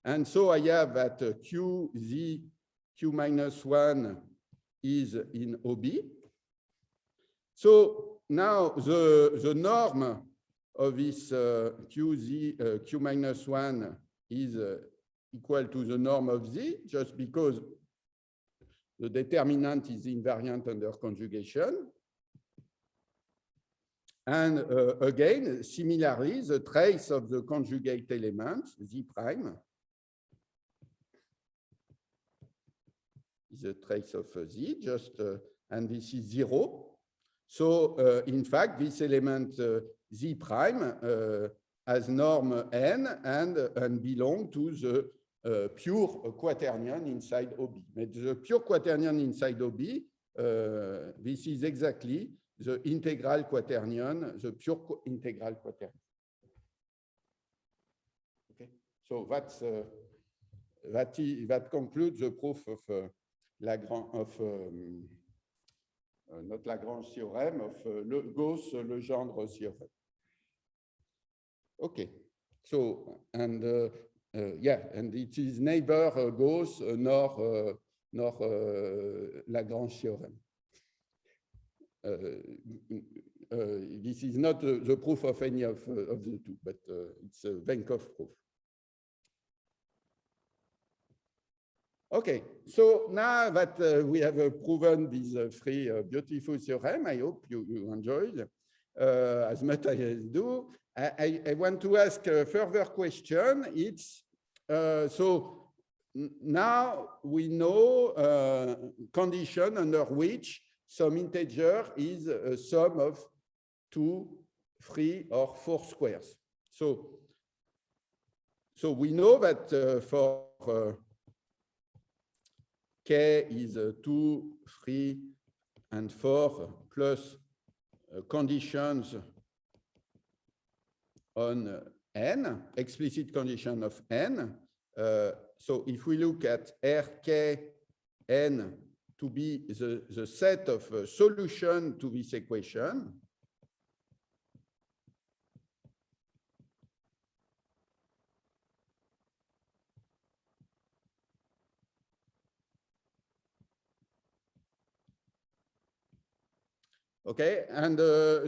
And so I have that QZ, Q minus 1 is in OB. So now the norm of this QZ, Q minus 1 is equal to the norm of Z, just because the determinant is invariant under conjugation. And again, similarly, the trace of the conjugate element, Z prime, is a trace of Z, just, and this is 0. So, in fact, this element Z prime has norm n and belong to the pure quaternion inside OB. But the pure quaternion inside OB, this is exactly the integral quaternion, the pure integral quaternion. Okay, so that concludes the proof of not Lagrange theorem, of Gauss Legendre theorem. Okay, so and yeah, and it is neither Gauss nor Lagrange theorem. This is not the proof of any of the two, but it's a Venkoff proof. Okay, so now that we have proven these three beautiful theorems, I hope you enjoyed as much as I do. I want to ask a further question. It's so now we know condition under which some integer is a sum of 2, 3, or 4 squares. So we know that for k is 2, 3, and 4 plus conditions on n, explicit condition of n. So if we look at Rkn to be the set of solution to this equation, okay, and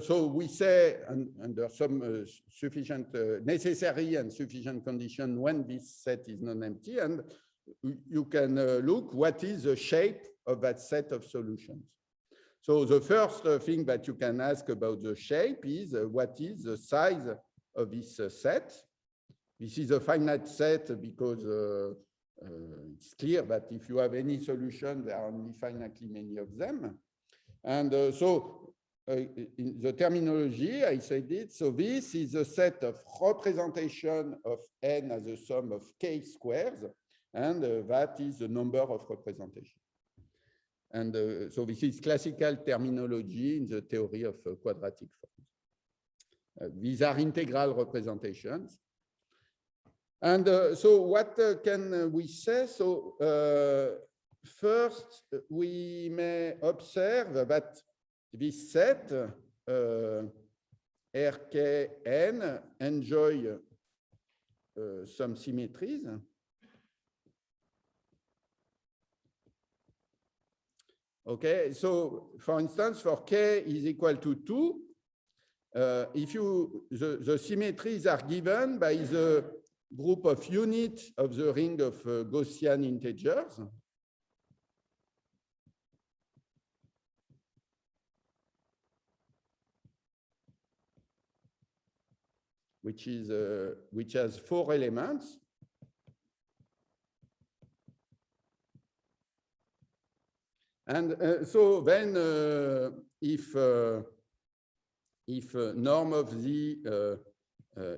so we say under some sufficient necessary and sufficient condition when this set is non-empty, and you can look what is the shape of that set of solutions. So the first thing that you can ask about the shape is what is the size of this set. This is a finite set because it's clear that if you have any solution, there are only finitely many of them. And so in the terminology, I said it, so this is a set of representation of n as a sum of k squares, and that is the number of representations. And so this is classical terminology in the theory of quadratic forms. These are integral representations. And so what can we say? So first, we may observe that this set, Rkn, enjoy some symmetries. Okay, so for instance, for k is equal to 2, if the symmetries are given by the group of units of the ring of Gaussian integers. Which has 4 elements. And so then if norm of z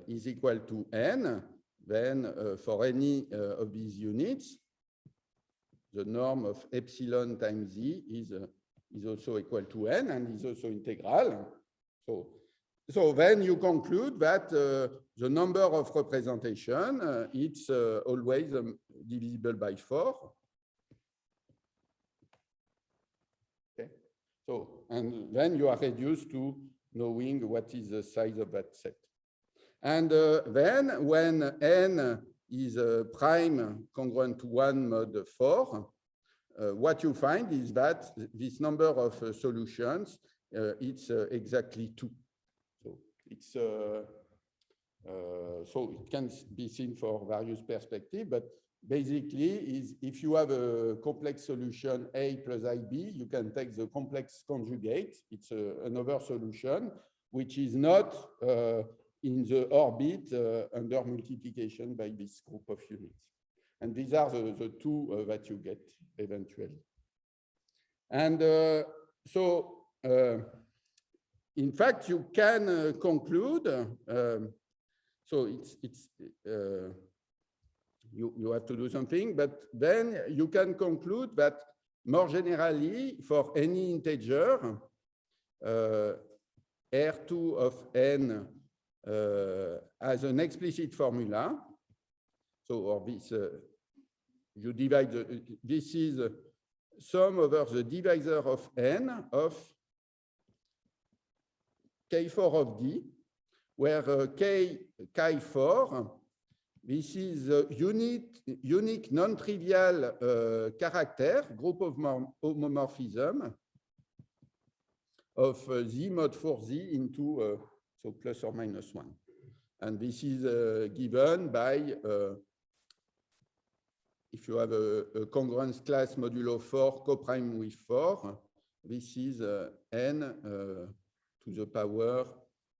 is equal to n, then for any of these units, the norm of epsilon times z is also equal to n and is also integral. So then you conclude that the number of representation it's always divisible by 4. Okay. So and then you are reduced to knowing what is the size of that set. And then when n is prime congruent to 1 mod 4, what you find is that this number of solutions it's exactly 2. So it's so it can be seen for various perspectives, but basically is if you have a complex solution A plus IB, you can take the complex conjugate. It's another solution which is not in the orbit under multiplication by this group of units. And these are the two that you get eventually. And in fact, you can conclude, so you have to do something, but then you can conclude that more generally, for any integer, R2 of n has an explicit formula. So, or this, you divide, this is sum over the divisor of n of K4 of D, where K4, this is a unique non-trivial character, group of homomorphism of Z mod 4Z into so plus or minus 1. And this is given by, if you have a congruence class modulo 4 coprime with 4, this is n to the power,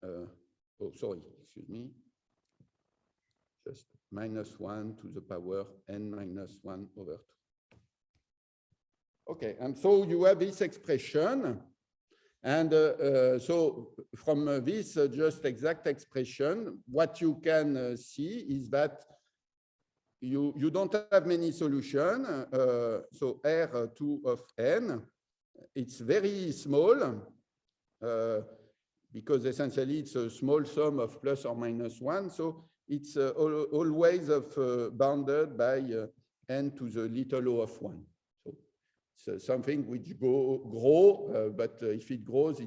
oh, sorry, excuse me, just minus 1 to the power n minus 1 over 2. Okay, and so you have this expression. And so from this just exact expression, what you can see is that you don't have many solutions. So R2 of n, it's very small because essentially it's a small sum of plus or minus 1. So it's always bounded by n to the little o of 1. So something which grow, but if it goes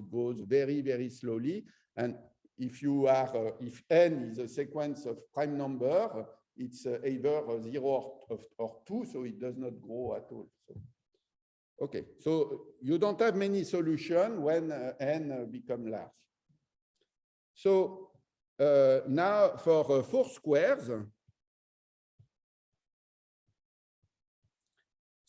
very, very slowly. And if you are, if n is a sequence of prime number, it's either 0 or 2, so it does not grow at all. So, okay, so you don't have many solutions when n become large. So now for 4 squares,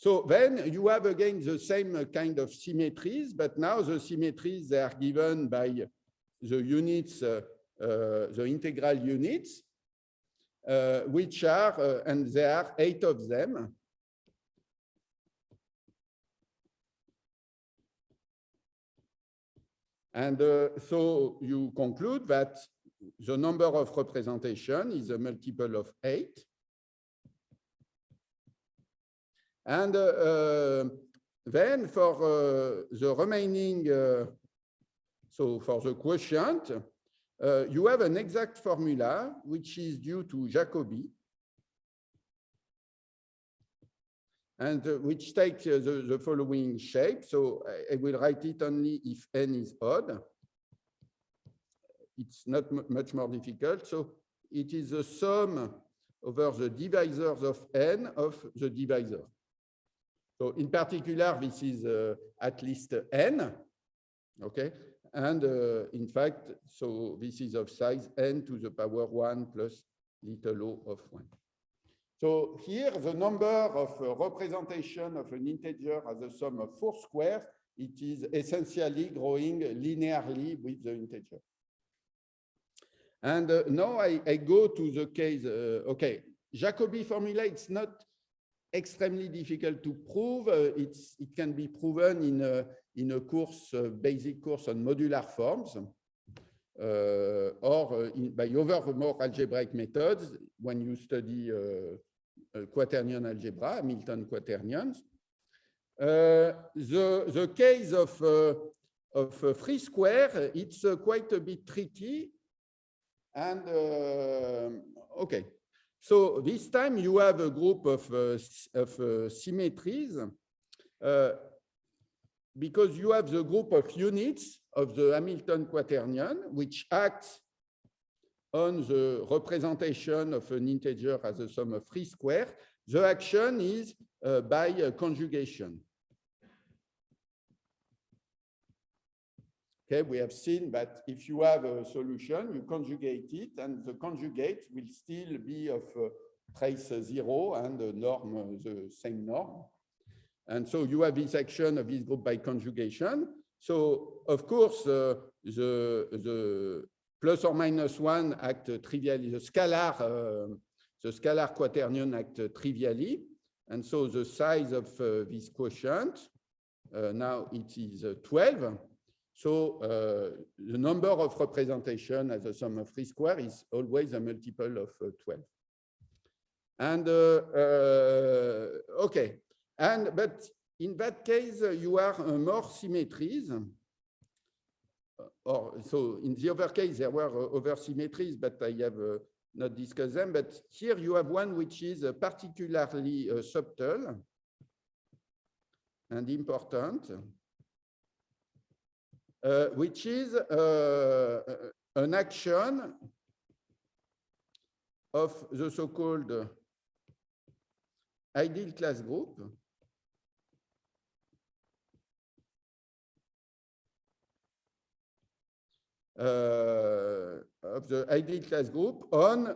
so then you have again the same kind of symmetries, but now the symmetries they are given by the units, the integral units, which are, and there are 8 of them. And so you conclude that the number of representation is a multiple of 8. And then for the remaining, so for the quotient, you have an exact formula, which is due to Jacobi, and which takes the following shape. So I will write it only if n is odd. It's not much more difficult. So it is the sum over the divisors of n of the divisor. So in particular, this is at least n, okay? And in fact, so this is of size n to the power 1 plus little o of 1. So here, the number of representation of an integer as a sum of 4 squares, it is essentially growing linearly with the integer. And now I go to the case, okay, Jacobi formula, it's not extremely difficult to prove. It can be proven in a course, basic course on modular forms, or by other more algebraic methods when you study quaternion algebra, Hamilton quaternions. The case of free square, it's quite a bit tricky. And okay. So this time you have a group of symmetries because you have the group of units of the Hamilton quaternion, which acts on the representation of an integer as a sum of free squares. The action is by conjugation. Okay, we have seen that if you have a solution, you conjugate it, and the conjugate will still be of trace 0 and the norm, the same norm. And so you have this action of this group by conjugation. So, of course, the plus or minus one act trivially, the scalar quaternion act trivially. And so the size of this quotient, now it is 12. So the number of representation as a sum of 3 square is always a multiple of 12. And okay, but in that case, you are more symmetries. So in the other case, there were other symmetries, but I have not discussed them. But here you have one which is particularly subtle and important, which is an action of the so-called ideal class group of the ideal class group on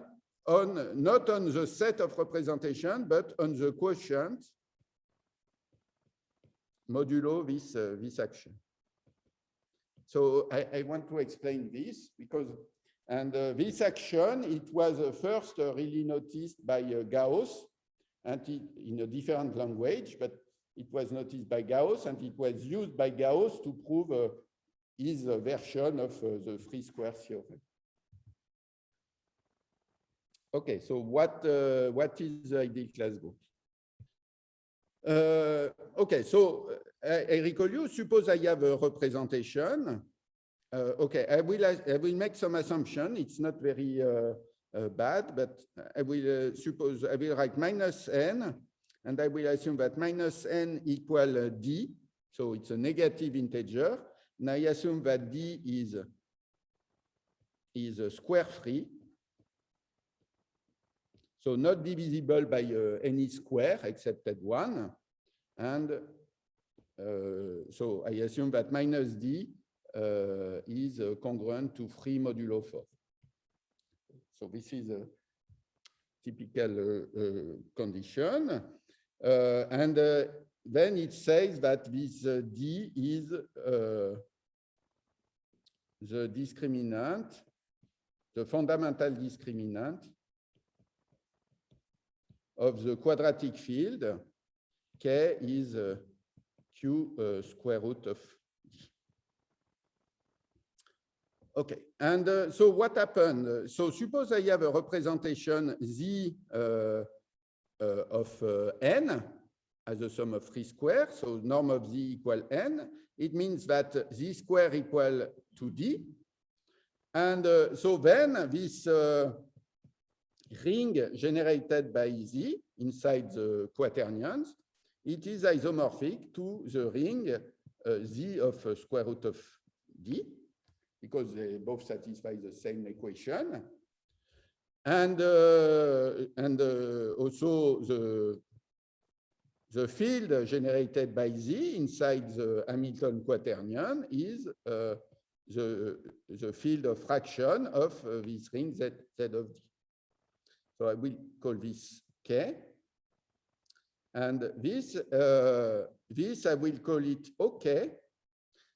not on the set of representation, but on the quotient modulo this action. So I want to explain this because, and this action, it was first really noticed by Gauss, and in a different language, but it was noticed by Gauss, and it was used by Gauss to prove his version of the free square theorem. Okay, so what is the ideal class group? Okay, so I recall you, suppose I have a representation. Okay, I will make some assumption. It's not very bad, but I will suppose I will write minus n, and I will assume that minus n equal d, so it's a negative integer. And I assume that d is square free, so not divisible by any square except at 1. And so I assume that minus d is congruent to 3 modulo 4. So this is a typical condition. And then it says that this d is the discriminant, the fundamental discriminant of the quadratic field. K is q square root of d. Okay, and so what happened? So suppose I have a representation z of n as a sum of 3 squares, so norm of z equal n. It means that z square equal to d. And so then this ring generated by z inside the quaternions, it is isomorphic to the ring z of square root of d, because they both satisfy the same equation. And also the field generated by z inside the Hamilton quaternion is the field of fraction of this ring z of d. So I will call this K. And this I will call it OK.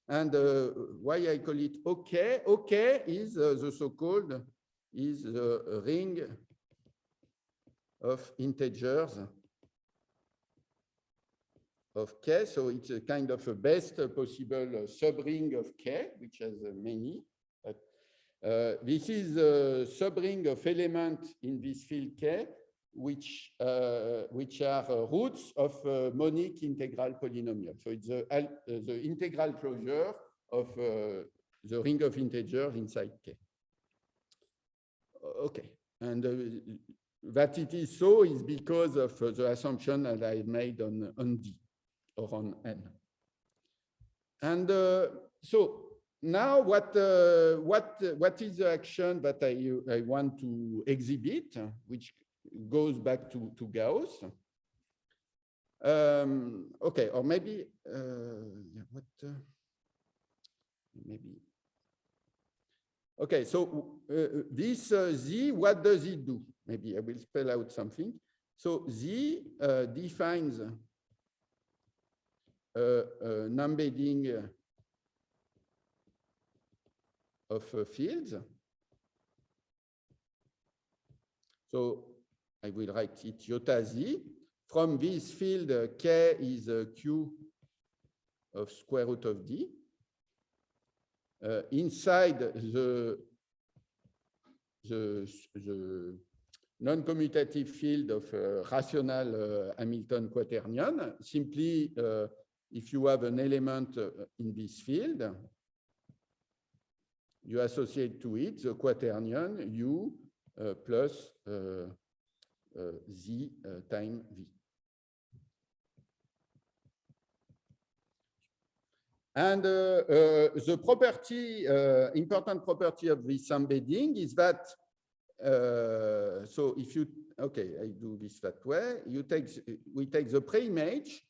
And why I call it OK? OK is the so-called is the ring of integers of K. So it's a kind of a best possible subring of K, which has many. This is a subring of elements in this field K, which are roots of monic integral polynomial. So it's the integral closure of the ring of integers inside K. Okay, and that it is so is because of the assumption that I made on D or on N. And so now what is the action that I want to exhibit, which goes back to Gauss? Okay, or maybe maybe. Okay, so this Z, what does it do? Maybe I will spell out something. So Z defines an embedding fields. So I will write it iota z. From this field, k is q of square root of d. Inside the non-commutative field of rational Hamilton quaternion, simply if you have an element in this field, you associate to it the quaternion u plus z times v. And the property, important property of this embedding is that, so if you, okay, I do this that way, we take the pre-image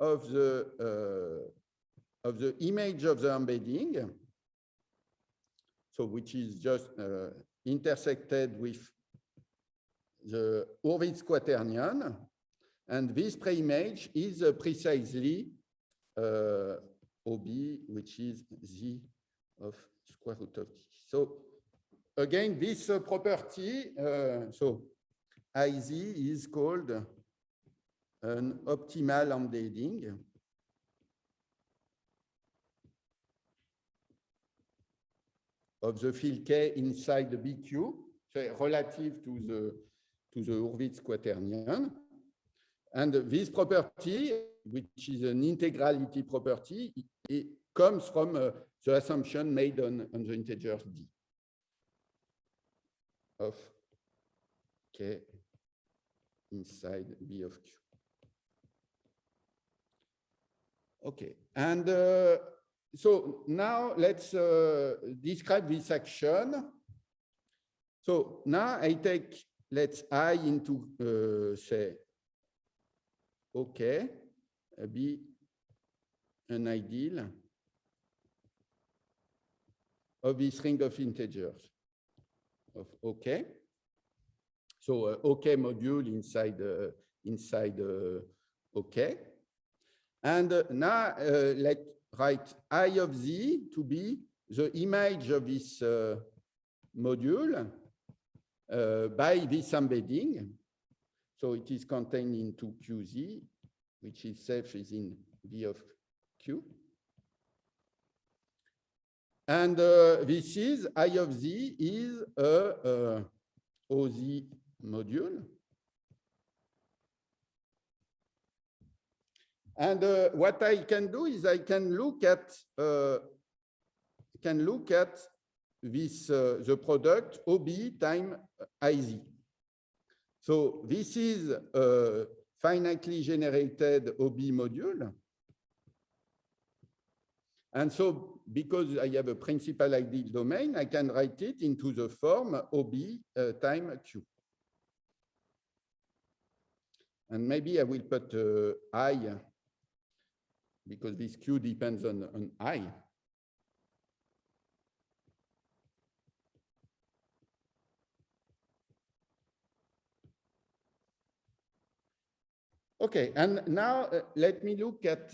of the image of the embedding, so which is just intersected with the Hurwitz quaternion, and this pre-image is precisely OB, which is z of square root of t. So again, this property, so IZ is called an optimal embedding of the field K inside the BQ, so relative to the Hurwitz quaternion. And this property, which is an integrality property, it comes from the assumption made on the integer d of k inside b of q. Okay, and so now let's describe this action. So now I take, let's I into, say, OK, be an ideal of this ring of integers of OK. So OK module inside OK. And now let's write I of z to be the image of this module by this embedding. So it is contained into QZ, which itself is in V of Q. And this is I of Z is a OZ module. And what I can do is I can look at this the product OB times IZ. So this is a finitely generated OB module. And so because I have a principal ideal domain, I can write it into the form OB times Q. And maybe I will put I, because this Q depends on I. Okay, and now let me look at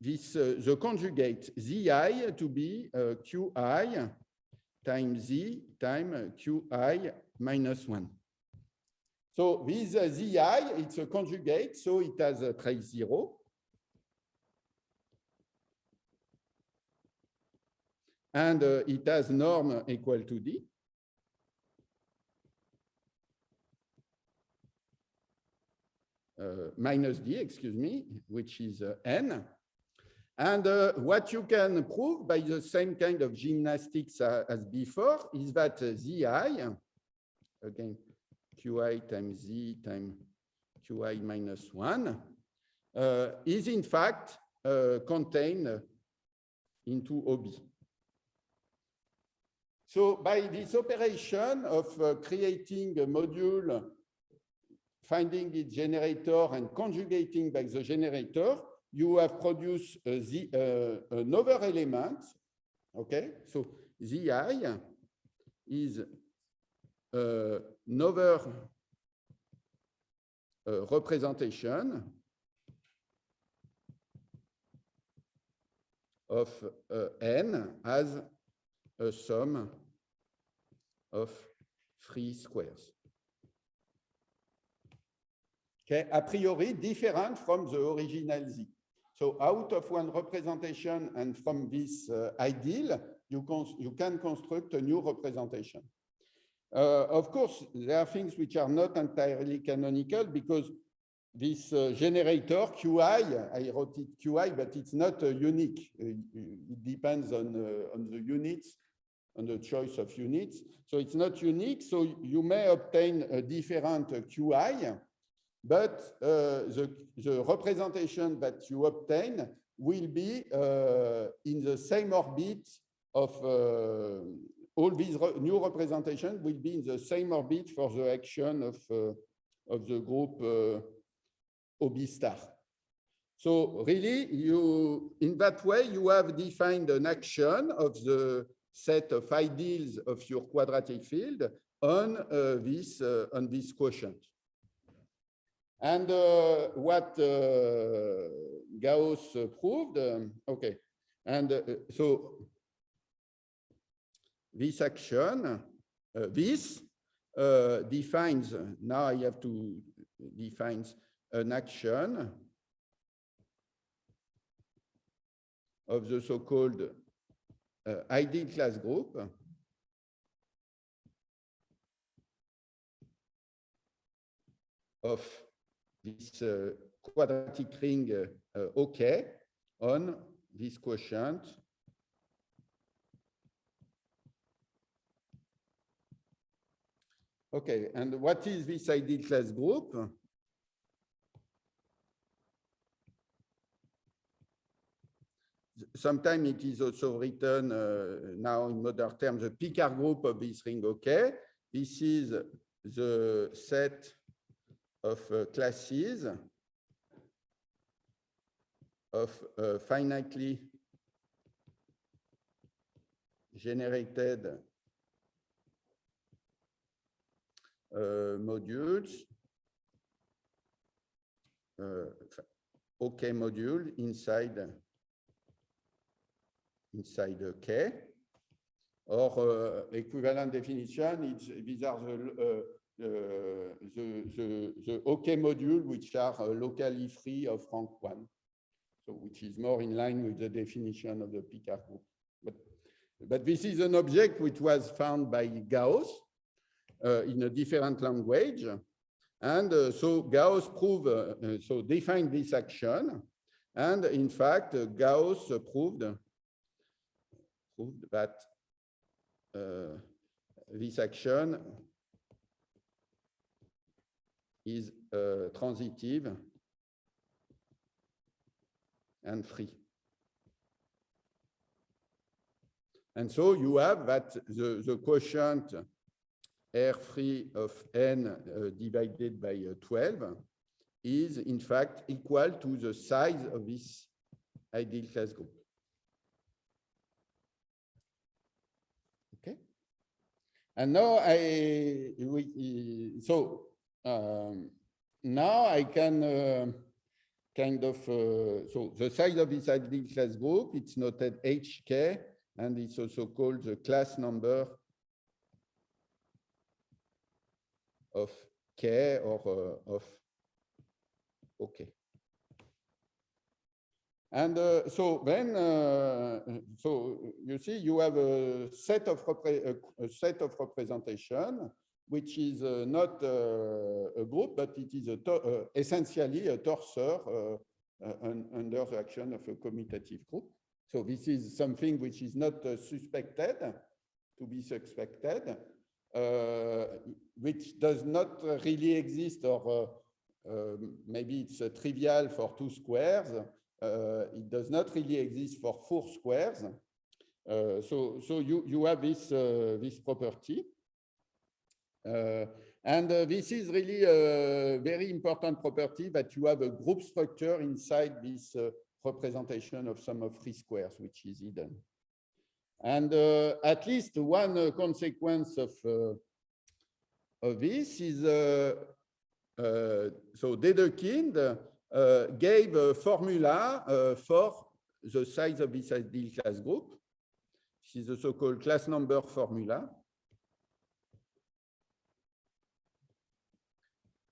this the conjugate Zi to be Qi times Z times Qi minus 1. So this Zi, it's a conjugate, so it has a trace 0. And it has norm equal to D. Minus D, excuse me, which is N. And what you can prove by the same kind of gymnastics as before is that Zi, again, Qi times Z times Qi minus 1, is in fact contained into OB. So by this operation of creating a module, finding its generator and conjugating by the generator, you have produced another element. Okay, so Zi is another representation of n as a sum of free squares. Okay, a priori different from the original Z. So out of one representation and from this ideal, you can construct a new representation. Of course, there are things which are not entirely canonical because this generator QI, I wrote it QI, but it's not unique. It depends on the units, on the choice of units. So it's not unique. So you may obtain a different QI, but the representation that you obtain will be in the same orbit of all these new representations will be in the same orbit for the action of the group OB star. So really, in that way, you have defined an action of the set of ideals of your quadratic field on this quotient. And what Gauss proved, okay, and so this action, defines, now I have to define an action of the so-called ideal class group of this quadratic ring OK on this quotient Okay, and what is this ideal class group? Sometimes it is also written now in modern terms, the Picard group of this ring OK. This is the set of classes of finitely generated modules, OK module inside K, or equivalent definition, these are the OK module which are locally free of rank 1, so which is more in line with the definition of the Picard group. But this is an object which was found by Gauss in a different language. And so Gauss proved, so defined this action. And in fact, Gauss proved that this action is transitive and free. And so you have that the quotient R free of n divided by 12 is in fact equal to the size of this ideal class group. Okay. And now now I can kind of, so the size of this ideal class group, it's noted HK, and it's also called the class number of K or of OK. And so then, so you see, you have a set of representation, which is not a group, but it is essentially a torsor under the action of a commutative group. So this is something which is not suspected to be suspected, which does not really exist, or maybe it's trivial for 2 squares. It does not really exist for 4 squares. So you have this property. And this is really a very important property, that you have a group structure inside this representation of sum of free squares, which is hidden. And at least one consequence of this is, so Dedekind gave a formula for the size of this ideal class group. This is the so-called class number formula,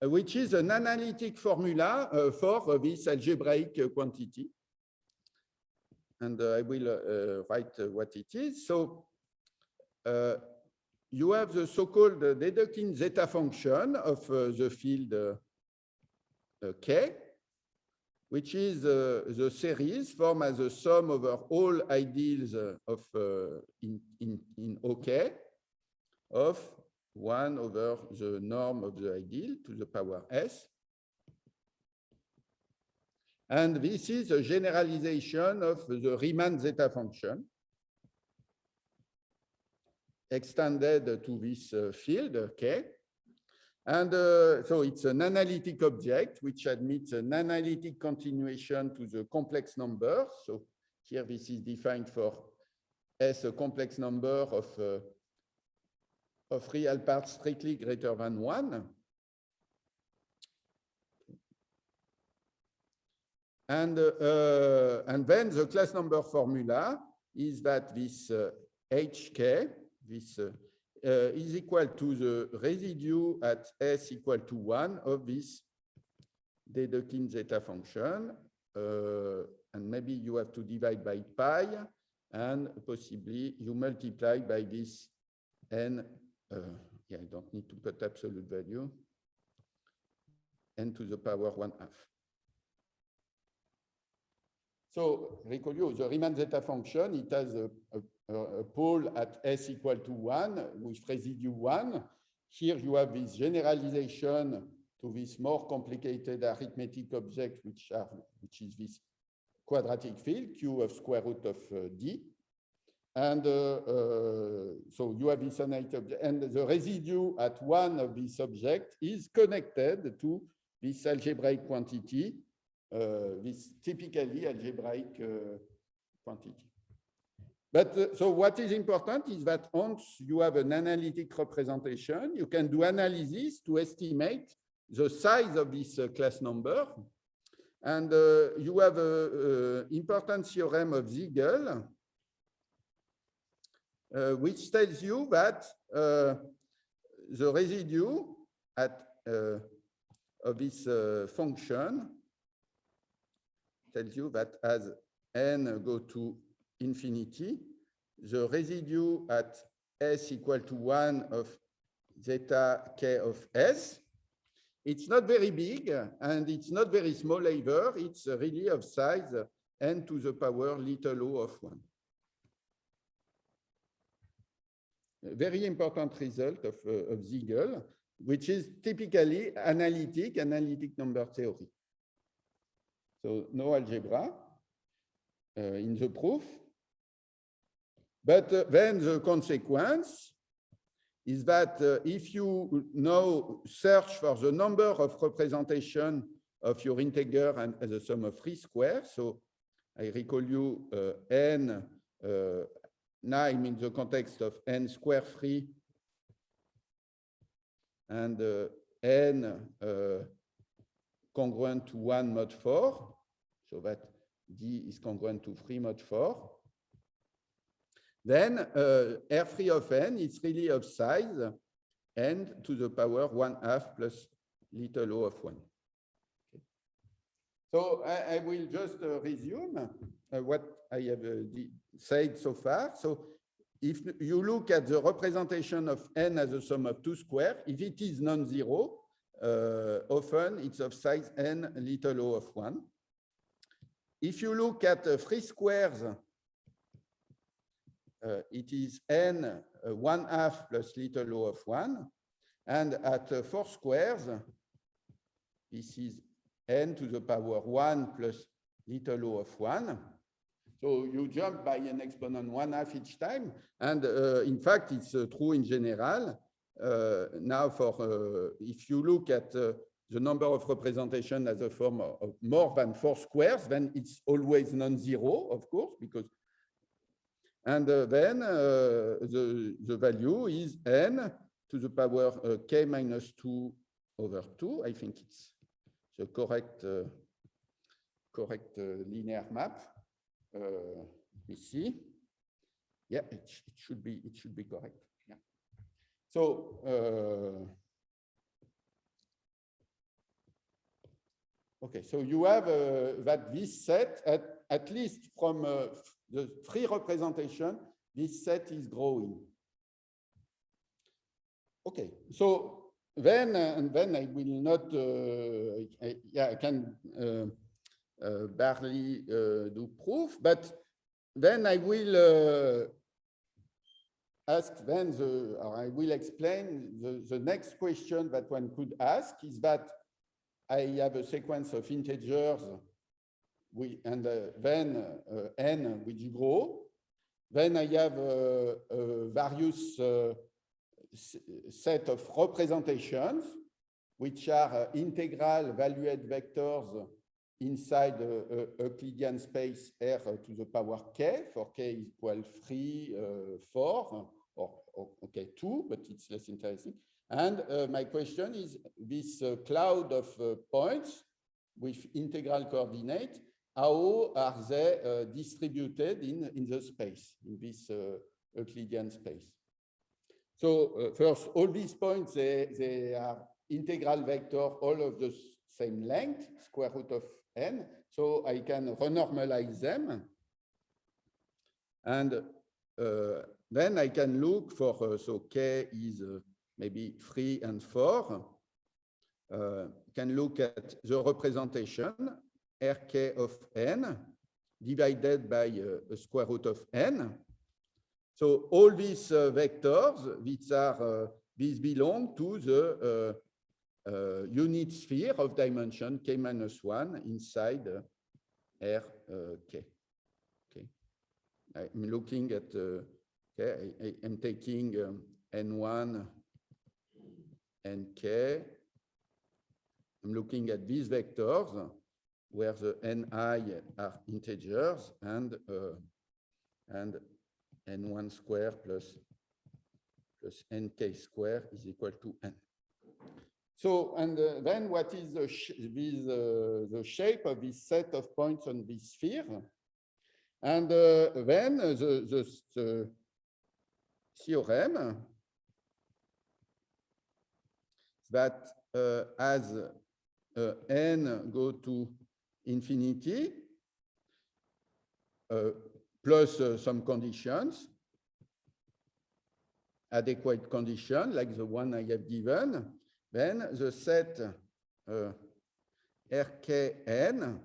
which is an analytic formula for this algebraic quantity. And I will write what it is. So you have the so-called Dedekind zeta function of the field K, which is the series formed as a sum over all ideals of in OK of 1 over the norm of the ideal to the power S. And this is a generalization of the Riemann zeta function extended to this field K. And so it's an analytic object which admits an analytic continuation to the complex number. So here this is defined for S, a complex number of real parts strictly greater than 1. And then the class number formula is that this HK, this is equal to the residue at S equal to 1 of this Dedekind zeta function. And maybe you have to divide by pi, and possibly you multiply by this n. Yeah, I don't need to put absolute value, n to the power 1/2. So recall you, the Riemann zeta function, it has a pole at S equal to 1 with residue 1. Here you have this generalization to this more complicated arithmetic object, which is this quadratic field, Q of square root of D. And so you have this analytic object, and the residue at 1 of this object is connected to this algebraic quantity, this typically algebraic quantity. But so what is important is that once you have an analytic representation, you can do analysis to estimate the size of this class number. And you have an important theorem of Siegel, which tells you that the residue of this function tells you that as n go to infinity, the residue at S equal to 1 of zeta K of S, it's not very big and it's not very small either. It's really of size n to the power little o of 1. A very important result of Siegel, which is typically analytic number theory. So no algebra in the proof. But then the consequence is that if you now search for the number of representation of your integer and as a sum of 3 squares, so I recall you n, now I'm in the context of n square free and n congruent to 1 mod 4, so that D is congruent to 3 mod 4. Then R3 of n is really of size n to the power 1/2 plus little o of 1. Okay. So I will just resume what I have said so far. So if you look at the representation of n as a sum of 2 squares, if it is non-zero, often it's of size n little o of 1. If you look at 3 squares, it is n 1/2 plus little o of 1. And at 4 squares, this is n to the power 1 plus little o of 1. So you jump by an exponent 1/2 each time. And in fact, it's true in general. Now, if you look at the number of representation as a form of more than 4 squares, then it's always non-zero, of course, because and then the value is n to the power k minus 2 over 2. I think it's the correct linear map. let me see. Yeah, it should be correct. Yeah. So okay, so you have that this set, at least from the free representation, this set is growing. Okay, so then and then I will not. I can barely do proof, but then I will ask. Then I will explain the next question that one could ask is that I have a sequence of integers, and then n which grow. Then I have various set of representations, which are integral valued vectors inside a Euclidean space R to the power k, for k equal 3, 4, or okay, 2, but it's less interesting. And my question is this cloud of points with integral coordinate, how are they distributed in the space, in this Euclidean space? So first, all these points, they are integral vector, all of the same length, square root of n. So I can renormalize them. And then I can look for, so k is maybe 3 and 4. Can look at the representation, rk of n, divided by a square root of n. So all these vectors, these belong to the unit sphere of dimension k-1 inside Rk. Okay. I'm looking at, I'm taking n1 and k. I'm looking at these vectors where the ni are integers and n1 square plus nk square is equal to n. So, and then what is the shape of this set of points on this sphere? And then the theorem that as n go to infinity, plus some conditions, adequate condition, like the one I have given, then the set Rkn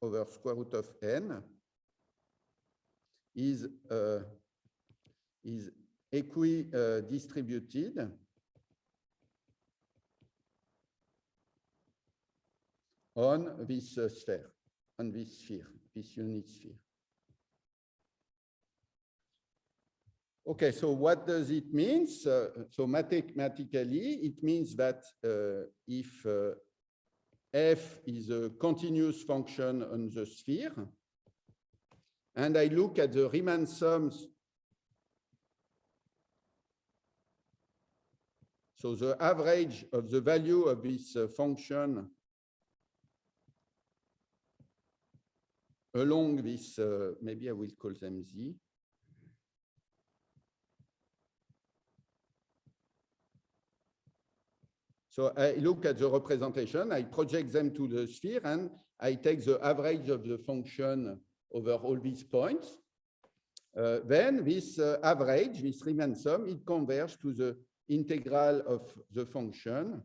over square root of n is equidistributed on this sphere, on this sphere, this unit sphere. Okay, so what does it mean? So mathematically, it means that if f is a continuous function on the sphere, and I look at the Riemann sums, so the average of the value of this function along this, maybe I will call them z. So I look at the representation, I project them to the sphere, and I take the average of the function over all these points. Then this average, this Riemann sum, it converges to the integral of the function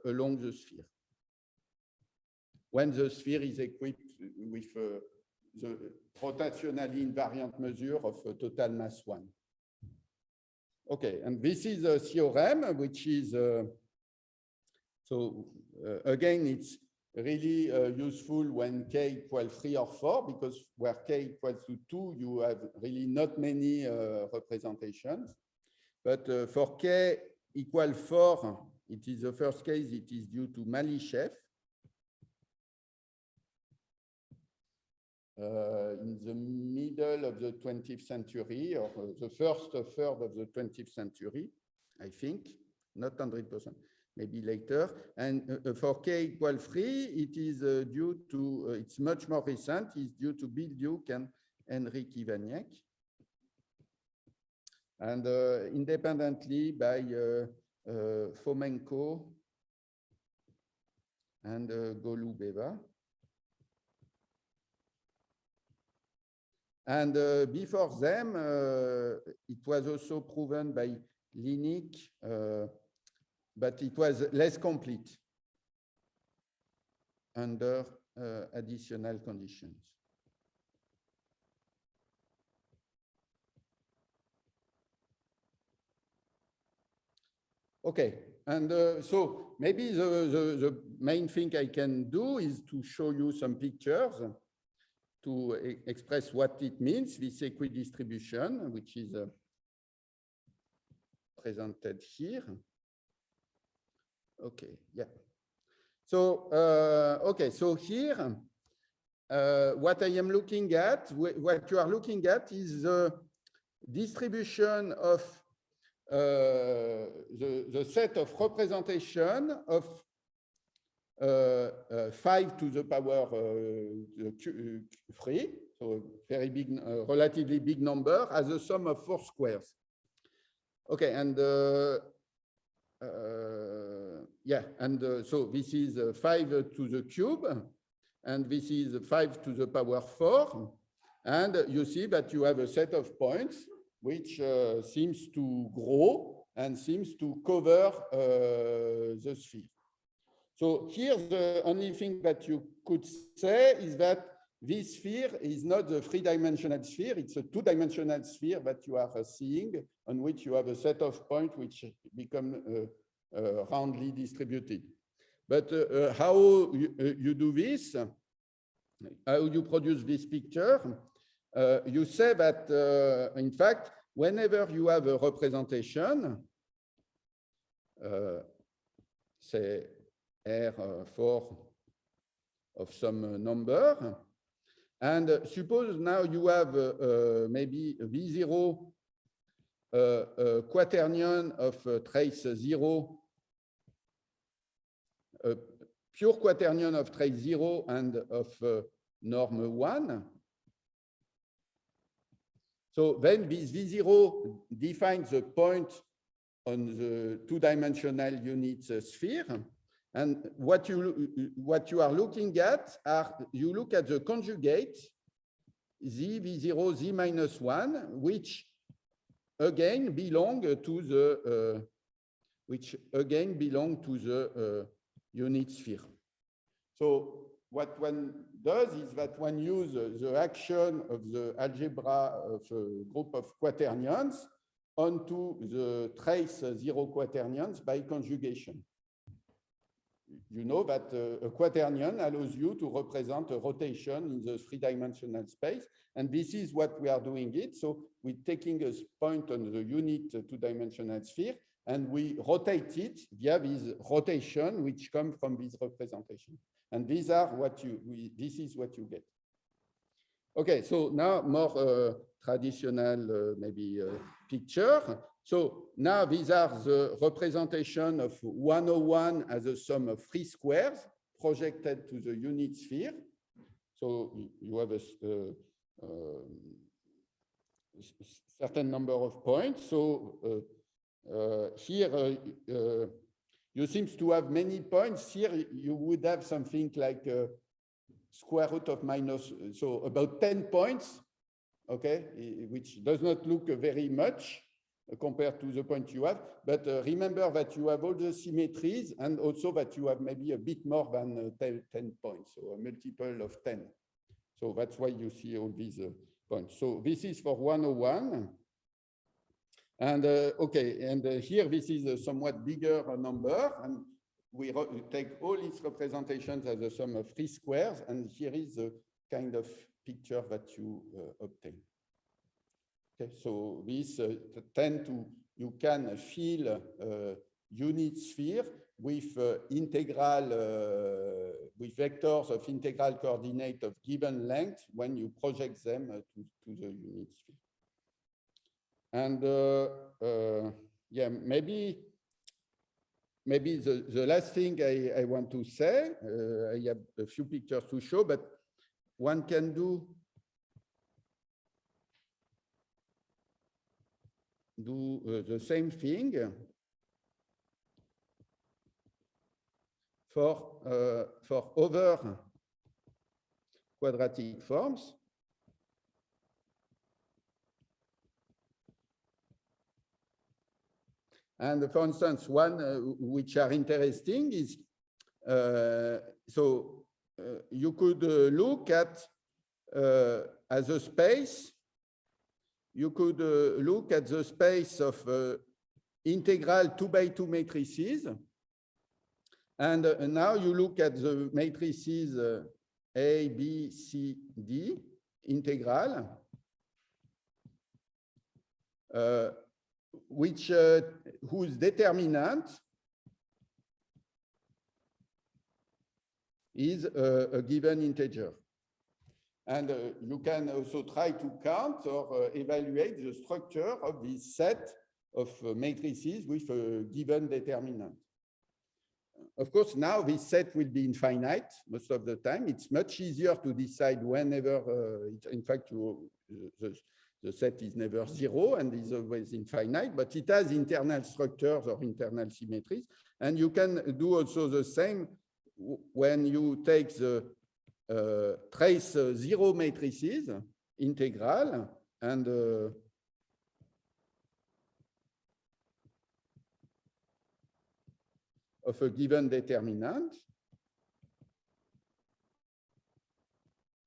along the sphere, when the sphere is equipped with the rotationally invariant measure of total mass 1. Okay, and this is a theorem, which is, again, it's really useful when k equals 3 or 4, because where k equals to 2, you have really not many representations. But for k equal 4, it is the first case, it is due to Malichev. In the middle of the 20th century, or the first third of the 20th century, I think, not 100%. maybe later. And for k equal 3, it is due to, it's much more recent, it's due to Bill Duke and Henryk Iwaniec. And independently by Fomenko and Golubeva. And before them, it was also proven by Linick, but it was less complete under additional conditions. Okay, and so maybe the main thing I can do is to show you some pictures to express what it means, this equidistribution, which is presented here. Okay, yeah. So, okay, so here, what I am looking at, what you are looking at is the distribution of the set of representation of 5 to the power 3, so a very big, relatively big number, as a sum of 4 squares. Okay, and yeah, and so this is 5 to the cube, and this is 5 to the power 4, and you see that you have a set of points which seems to grow and seems to cover the sphere. So here, the only thing that you could say is that this sphere is not the 3-dimensional sphere, it's a 2-dimensional sphere that you are seeing, on which you have a set of points which become roundly distributed. But how you do this, how you produce this picture, you say that, in fact, whenever you have a representation, say R4 of some number, and suppose now you have maybe V0 quaternion of trace 0, pure quaternion of trace 0 and of norm 1. So then this V0 defines the point on the 2-dimensional unit sphere. And what you are looking at are, you look at the conjugate, Z, V0, Z minus 1, which again belong to the, unit sphere. So what one does is that one uses the action of the algebra of a group of quaternions onto the trace 0 quaternions by conjugation. You know that a quaternion allows you to represent a rotation in the 3-dimensional space, and this is what we are doing it. So we're taking a point on the unit 2-dimensional sphere, and we rotate it via this rotation, which comes from this representation. And these are what this is what you get. Okay, so now more traditional maybe picture. So now these are the representation of 101 as a sum of 3 squares projected to the unit sphere. So you have a certain number of points. So here you seem to have many points. Here you would have something like square root of minus, so about 10 points, okay, which does not look very much compared to the point you have, but remember that you have all the symmetries and also that you have maybe a bit more than 10 points, so a multiple of 10. So that's why you see all these points. So this is for 101. And okay, and here this is a somewhat bigger number, and we take all its representations as a sum of 3 squares, and here is the kind of picture that you obtain. Okay, so this you can fill unit sphere with integral, with vectors of integral coordinate of given length when you project them to the unit sphere. And yeah, maybe maybe the last thing I want to say, I have a few pictures to show, but one can do the same thing for other quadratic forms. And for instance, one which are interesting is, you could look at as a space, you could look at the space of integral 2x2 matrices. And now you look at the matrices A, B, C, D, integral, whose determinant is a given integer. And you can also try to count or evaluate the structure of this set of matrices with a given determinant. Of course, now this set will be infinite most of the time. It's much easier to decide whenever, in fact, the set is never zero and is always infinite, but it has internal structures or internal symmetries. And you can do also the same when you take the trace zero matrices, integral, and of a given determinant,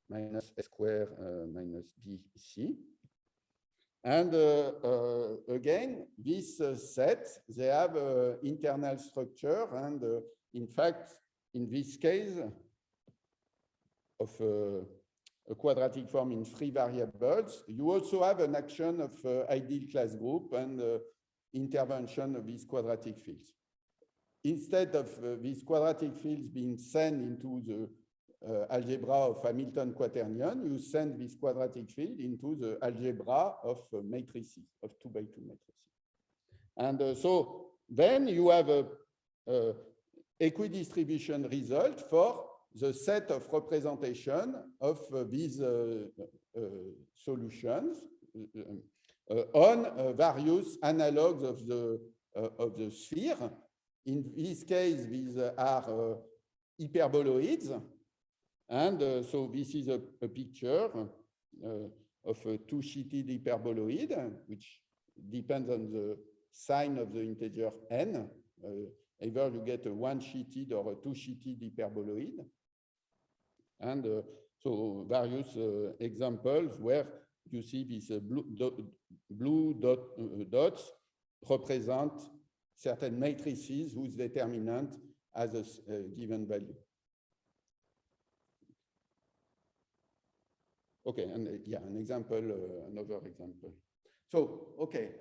minus S square minus DC. And again, this set, they have internal structure. And in fact, in this case of a quadratic form in three variables, you also have an action of ideal class group and intervention of these quadratic fields. Instead of these quadratic fields being sent into the algebra of Hamilton quaternion, you send this quadratic field into the algebra of matrices, of 2x2 matrices. And so then you have a equidistribution result for the set of representation of these solutions on various analogues of the sphere. In this case, these are hyperboloids. And so this is a picture of a two-sheeted hyperboloid, which depends on the sign of the integer n. Either you get a one-sheeted or a two-sheeted hyperboloid. And so various examples where you see these blue dots represent certain matrices whose determinant has a given value. Okay, and yeah, an example, another example. So, okay,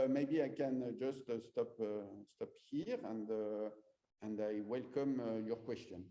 maybe I can just stop here, and I welcome your question.